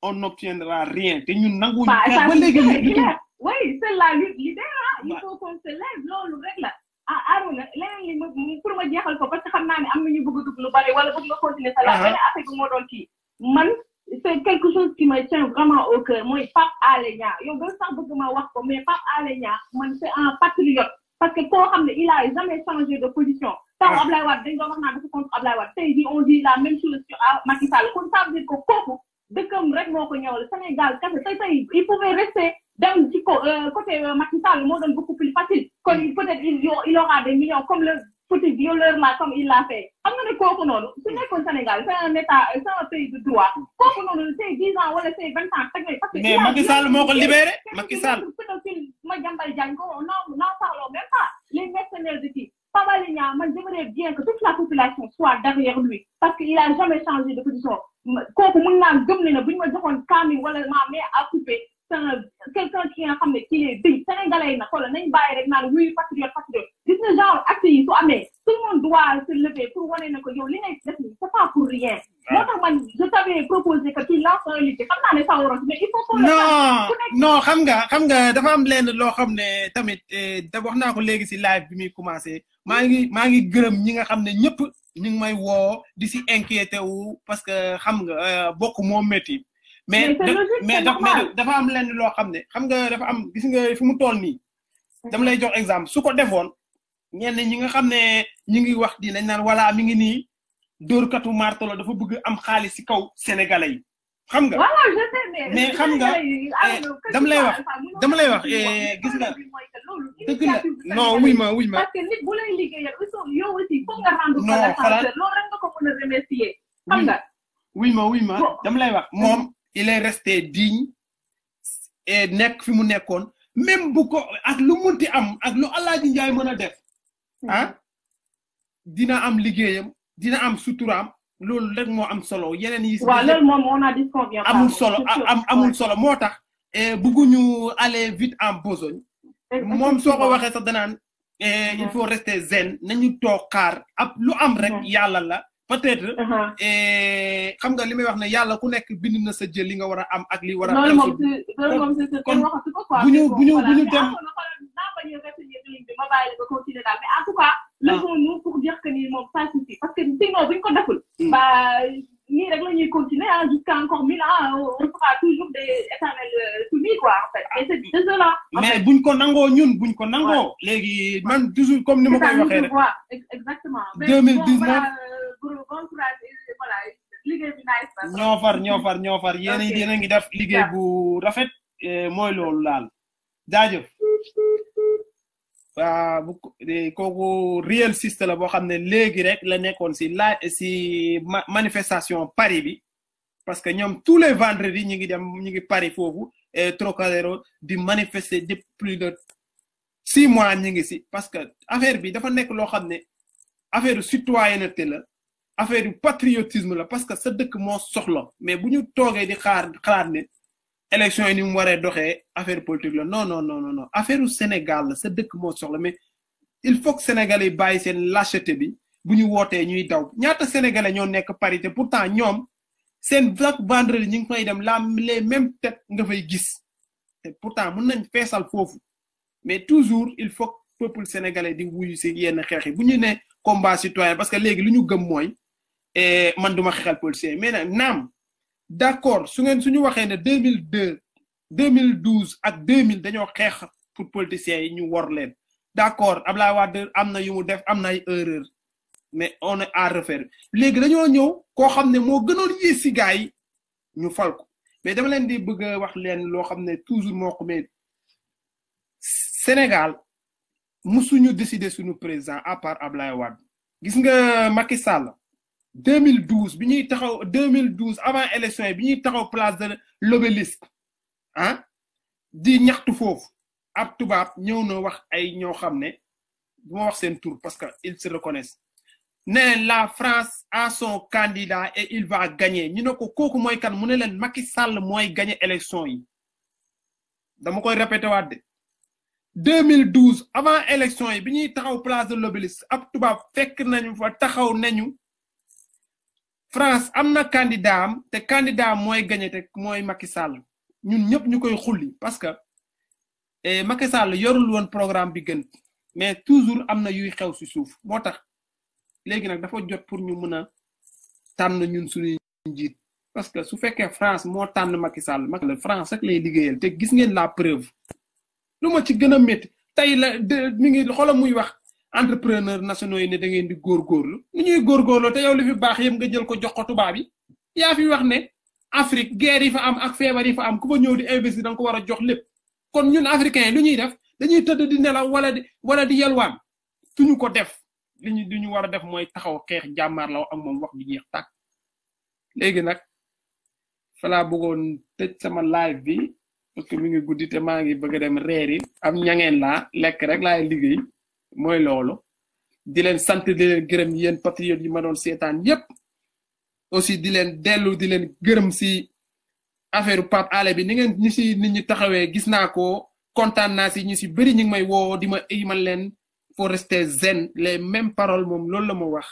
on n'obtiendra rien te ñun nanguwuñu xeex ba léegi. oui c'est la lutte libère il faut qu'on se lève loolu rek la Arona leneen li pour ma jeexal ko parce que xam naa ne am na ñu bëgg a dugg lu bari wala bëgg nga continuer sa la benn affaire bi moo doon kii man c'est quelque chose qui me tient vraiment au cœur mooy Pape Alé Niang yow gën sax bëgg ma wax ko mais Pape Alé Niang man c'est un patriote parce que koo xam ne il a jamais changé de position taw Ablaye Wade dañ doon wax naa dafa contre Ablaye Wade tey jii on dit la même chose sur Macky Sall kon ça veut dire que kooku dëkkam rek moo ko ñëwal Sénégal kese tey il pouvait rester dem ci côté Macky Sall moo doon beaucoup plus facile kon peut-être il aura des millions comme le petit violeur là comme il l'a fait xam nga ne kooku noonu su nekkoon Sénégal c'est un état c'est un pays de droit kooku noonu c'est 10 ans wala c'est 20 ans teg na parce que mais Macky Sall moo ko libéré Macky Sall ma jàmbal jàng ko n'en parlons même pas les mercenaires de qui Pape Alé Niang man j'aimerais bien que toute la population soit derrière lui parce que il a jamais changé de position kooku mën naa gëm ne bu ñu ma joxoon kaamil wala ma mais à couper quelqu'un qui nga xam ne est digne sénégalais yi nag xoolal nañ bàyyi rek naan wuy patriote gis nga genre acte yi su amee tout le monde doit se lever pour wane na ko yow li ngay def nii c'est pas pour rien. moo tax man je t'avais proposé que tu lances un liggéey xam naa ne ça waroon mais il faut que. non xam nga dafa am lenn loo xam ne tamit da wax naa ko léegi si live bi muy commencé maa ngi gërëm ñi nga xam ne ñëpp ñu ngi may woo di si inquiété wu parce que xam nga bokk moo métti. mais dafa am lenn loo xam ne xam nga dafa am gis nga fi mu toll nii. dama lay jox exemple su ko defoon ñenn ñi nga xam ne ñu ngi wax di lañ naan wala mi ngi nii dóorkatu marto la dafa bëgg am xaalis si kaw sénégalais yi xam nga. voilà je sais mais xam nga dama lay wax gis nga dëgg la non wuy ma. parce que nit bu lay liggéeyal yow aussi foog nga rendre ko l'ascenseur loolu rek nga ko mën a remercier xam nga. wuy ma dama lay wax moom il est resté digne et nekk fi mu nekkoon. même bu ko ak lu munti am ak lu Alaaji Njaay mën a def dina am liggéeyam dina am suturaam loolu rek moo am solo yeneen yi. waaw loolu moom on a disconvient amul solo moo tax bëgguñu aller vite en besogne moom soo ko waxee sax danaan il faut rester zen nañu toog xaar ab lu am rek yàlla la peut-être xam nga li may wax ne yàlla ku nekk bind na sa jël li nga war a am ak li war a am kon bu ñu dem ma bàyyi la ba continuer daal mais en tout cas laissons-nous pour dire que ni moom ça suffit parce que sinon buñ ko deful ba nii rek la ñuy continuer jusqu'à encore 1000 ans on sera toujours des éternels soumis quoi en fait et c'est désolant mais buñ ko nangoo buñ ko nangoo léegi man toujours comme ni ma koy waxee rek exactement 2019 voilà liggéey bi nice ñoo far yéen a ngi def liggéey bu rafet mooy loolu daal jaajëf waaw kooku réel système la boo xam ne léegi rek la nekkoon si manifestation Paris bi parce que ñoom tous les vendredis ñu ngi Paris foofu Trocadéro di manifester depuis plus de 6 mois ñu ngi si parce que affaire bi dafa nekk loo xam ne affaire citoyenneté la affaire patriotisme la parce que sa dëkk moo soxla mais bu ñu toogee di xalaat ne élection yi ni mu waree doxee affaire politique la non affaire Sénégal la sa dëkk moo soxla mais il faut que sénégalais bàyyi seen lâcheté bi bu ñu wootee ñuy daw ñaata sénégalais ñoo nekk parité pourtant ñoom seen chaque vendredi ñu ngi fay dem les mêmes têtes nga fay gis te pourtant mën nañ feesal foofu mais toujours il faut que peuple sénégalais di wuyu si yenn xeex yi bu ñu ne combat citoyen parce que léegi lu ñu gëm mooy man duma xeexal policier mais nag naam d'accord suñu waxee ne 2012 ak 2000 dañoo xeex pour politiciens yi ñu wor leen d'accord Abdoulaye Wade am na yu mu def am na ay erreur mais on est à refaire léegi dañoo ñëw koo xam ne moo gënoon yées si gars yi ñu fal ko mais dama leen di bëgg a wax leen loo xam ne toujours moo ko mais Sénégal musuñu décider suñu président à part Abdoulaye Wade gis nga Macky Sall 2012 bi ñuy taxaw 2012 avant élection yi bi ñuy taxaw place de l'Obélisque di ñaxtu foofu ab tubaab ñëw na wax ay ñoo xam ne du ma wax seen tur parce que ils se reconnaissent ne la France a son candidat et il va gagner ñu ne ko kooku mooy kan mu ne leen Macky Sall mooy gagner élection yi dama koy répété waat de 2012 avant élection yi bi ñuy taxaw place de l'Obélisque ab tubaab fekk nañu fa taxaw nañu France am na candidat am te candidat mooy gagné te mooy Macky Sall ñun ñëpp ñu koy xulli parce que Macky Sall yorul woon programme bi gën mais toujours am na yuy xew si suuf moo tax léegi nag dafa jot pour ñu mën a tànn ñun suñuy njiit parce que su fekkee France moo tànn Macky Sall France rek lay liggéeyal te gis ngeen la preuve lu ma ci gën a métti tey la mi ngi xoolal muy wax entrepreneur nationaux yi ne da ngeen di góorgóorlu ni ñuy góorgóorloo te yow li fi baax yëpp nga jël ko jox ko tubaab yi yaa fi wax ne Afrique guerre yi fa am ak feebar yi fa am ku fa ñëw di investir da nga ko war a jox lépp kon ñun africains yi lu ñuy def dañuy tëdd di nelaw wala di yelwaan suñu ko def li ñu war a def mooy taxaw xeex jàmmaarloo ak moom wax di jeex tàkk léegi nag fa laa bëggoon tëj sama live bi parce que mi ngi guddi te maa ngi bëgg a dem reeri am ñangeen laa lekk rek laay liggéey mooy loolu di leen sant di leen gërëm yéen patriotes yi ma doon seetaan yépp aussi di leen dellu di leen gërëm si affaire Pape Alé bi ni ngeen ñi si nit ñi taxawee gis naa ko kontaan naa si ñi si bëri ñu ngi may woo di ma imal leen faut rester zen les mêmes paroles moom loolu la ma wax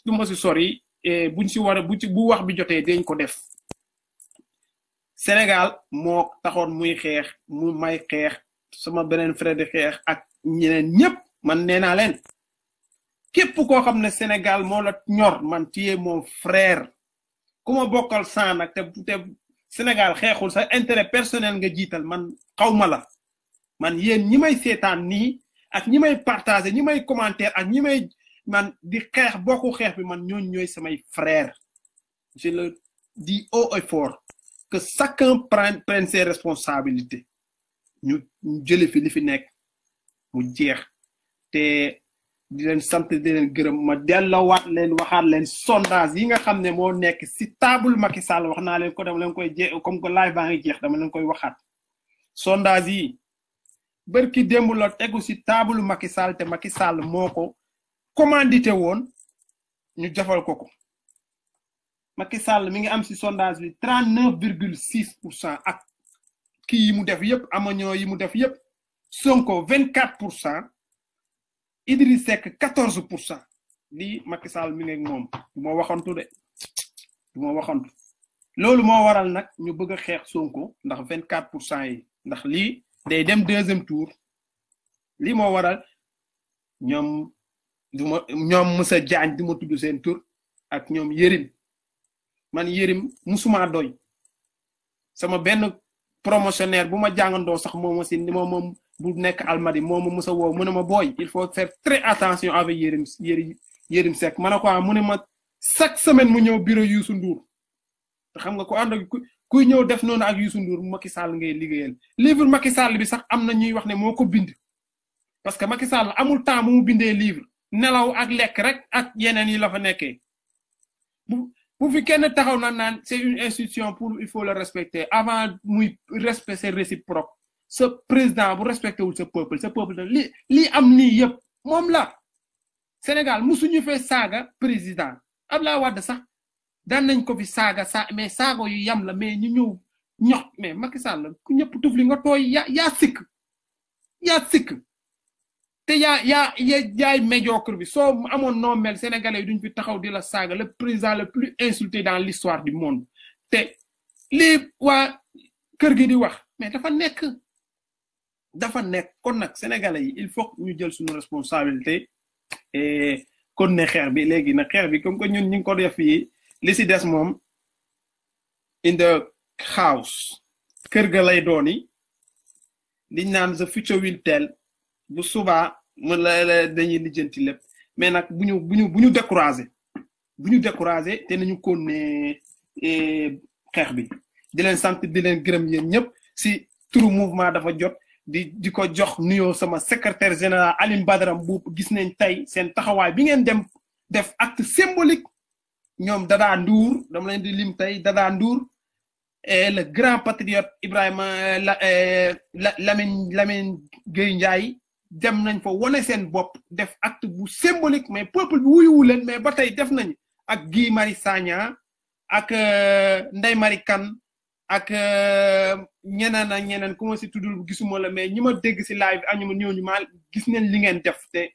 du ma si sori buñ si war a bu wax bi jotee dañ ko def Sénégal moo taxoon muy xeex mu may xeex sama beneen frère de xeex ak ñeneen ñëpp man nee naa leen képp koo xam ne Sénégal moo la ñor man tu es mon frère ku ma bokkal sang nag te Sénégal xeexul sa intérêt personnel nga jiital man xawma la man yéen ñi may seetaan nii ak ñi may partager ñi may commentaire ak ñi may man di xeex bokku xeex bi man ñooñu ñooy samay frère je le dis haut et fort que chacun prenne ses responsabilités ñu jële fi li fi nekk mu jeex te di leen sant di leen gërëm ma delloowaat leen waxaat leen sondage yi nga xam ne moo nekk si table Macky Sall wax naa leen ko dama leen koy jeex comme que live baa ngi jeex dama leen koy waxaat sondage yi bërki démb la tegu si table Macky Sall te Macky Sall moo ko commandité woon ñu jafal ko Macky Sall mi ngi am si sondage bi 39,6% ak kii yi mu def yëpp amañoo yi mu def yëpp Sonko 24%. Idriss Seck 14%. lii Macky Sall mi ngi ak moom du ma waxantu de du ma waxantu loolu moo waral nag ñu bëgg a xeex Sonko ndax 24% yi ndax lii day dem deuxième tour lii moo waral ñoom Moussa Diagne du ma tudd seen tur ak ñoom Yérim man Yérim musuma doy sama benn promotionnaire bu ma jàngandoo sax moom si moom bu nekk Almadi moom ma musa woo mu ne ma booy il faut faire très attention avec Yérim Seck ma ne ko mu ne ma chaque semaine mu ñëw bureau Youssou Ndour te xam nga ko ànd ak kuy ñëw def noonu ak Youssou Ndour Macky Sall ngay liggéeyal livre Macky Sall bi sax am na ñuy wax ne moo ko bind parce que Macky Sall amul temps bu mu bindee livre nelaw ak lekk rek ak yeneen yi la fa nekkee bu fi kenn taxaw naan c'est une institution pour il faut le respecter avant muy respect réciproque ce président bu respecté wul ce peuple li am nii yëpp moom la Sénégal musuñu fee saaga président Abdoulaye Wade sax daan nañ ko fi saaga mais saago yu yam la mais ñu ñëw ñox mais Macky Sall ku ñëpp tufli nga tooy yaa sikk te yaay médiocre bi soo amoon noo mel sénégalais yi duñ fi taxaw di la saaga le président le plus insulté dans l'histoire du monde te lii waa kër gi di wax mais dafa nekk kon nag sénégalais yi il faut ñu jël suñu responsabilité et kon ne xeex bi léegi nag xeex bi comme que ñun ñu ngi ko def fii li si des moom in the house kër ga lay dooni liñ naan the future will tell bu subaa mu la dañuy lijjanti lépp mais nag bu ñu découragé te nañu kon ne xeex bi di leen sant di leen gërëm yéen ñëpp si turu mouvement dafa jot di ko jox nuyoo sama secrétaire général Aline Badara Mboup gis nañ tey seen taxawaay bi ngeen dem def acte symbolique ñoom Dada Ndour dama leen di lim tey Dada Ndour et le grand patriote Ibrahima Lamine Gueye Ndiaye dem nañ fa wone seen bopp def acte bu symbolique mais peuple bi wuyuwu leen mais ba tey def nañ ak Guy Marius Sagna ak Ndeye Marie Kane ak ñeneen ak ñeneen ku ma si tuddul gisuma la mais ñi ma dégg si live añuma ñooñu ma gis nañ li ngeen def te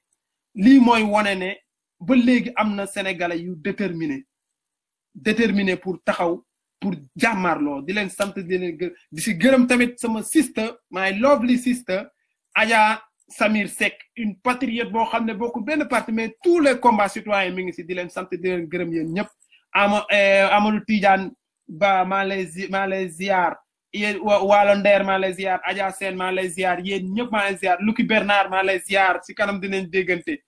lii mooy wone ne ba léegi am na sénégalais yu déterminé pour taxaw pour jàmmarloo di leen sant di leen di si gërëm tamit sama sister my lovely sister Adja Samir Seck une patriote boo xam ne bokkul benn parti mais tous les combats citoyens mi ngi si di leen sant di leen gërëm yéen ñëpp Amadou Tidiane Ba maa lay ziar yéen Waalo Ndeer maa lay ziar Adja Sène maa lay ziar yéen ñëpp maa lay ziar Lucky Bernard maa lay ziar si kanam dinañ déggante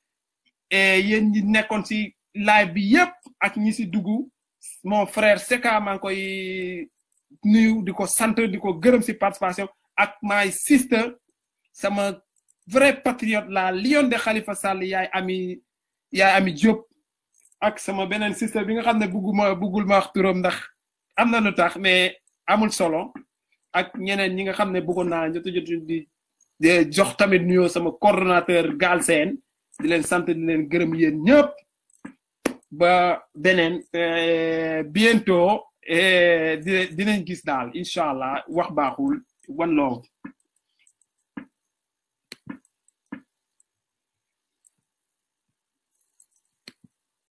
yéen ñi nekkoon si live bi yëpp ak ñi si dugg mon frère Seka maa ngi koy nuyu di ko sant di ko gërëm si participation ak my sister sama vrai patriote la lion de Khalifa Sall yaay ami Diop ak sama beneen sister bi nga xam ne buggul ma wax turam ndax am na lu tax mais amul solo ak ñeneen ñi nga xam ne bëggoon naa jotu di jox tamit nuyoo sama coordonnateur Galsen di leen sant di leen gërëm yéen ñëpp ba beneen bientôt dinañ gis daal incha allah wax baaxul one love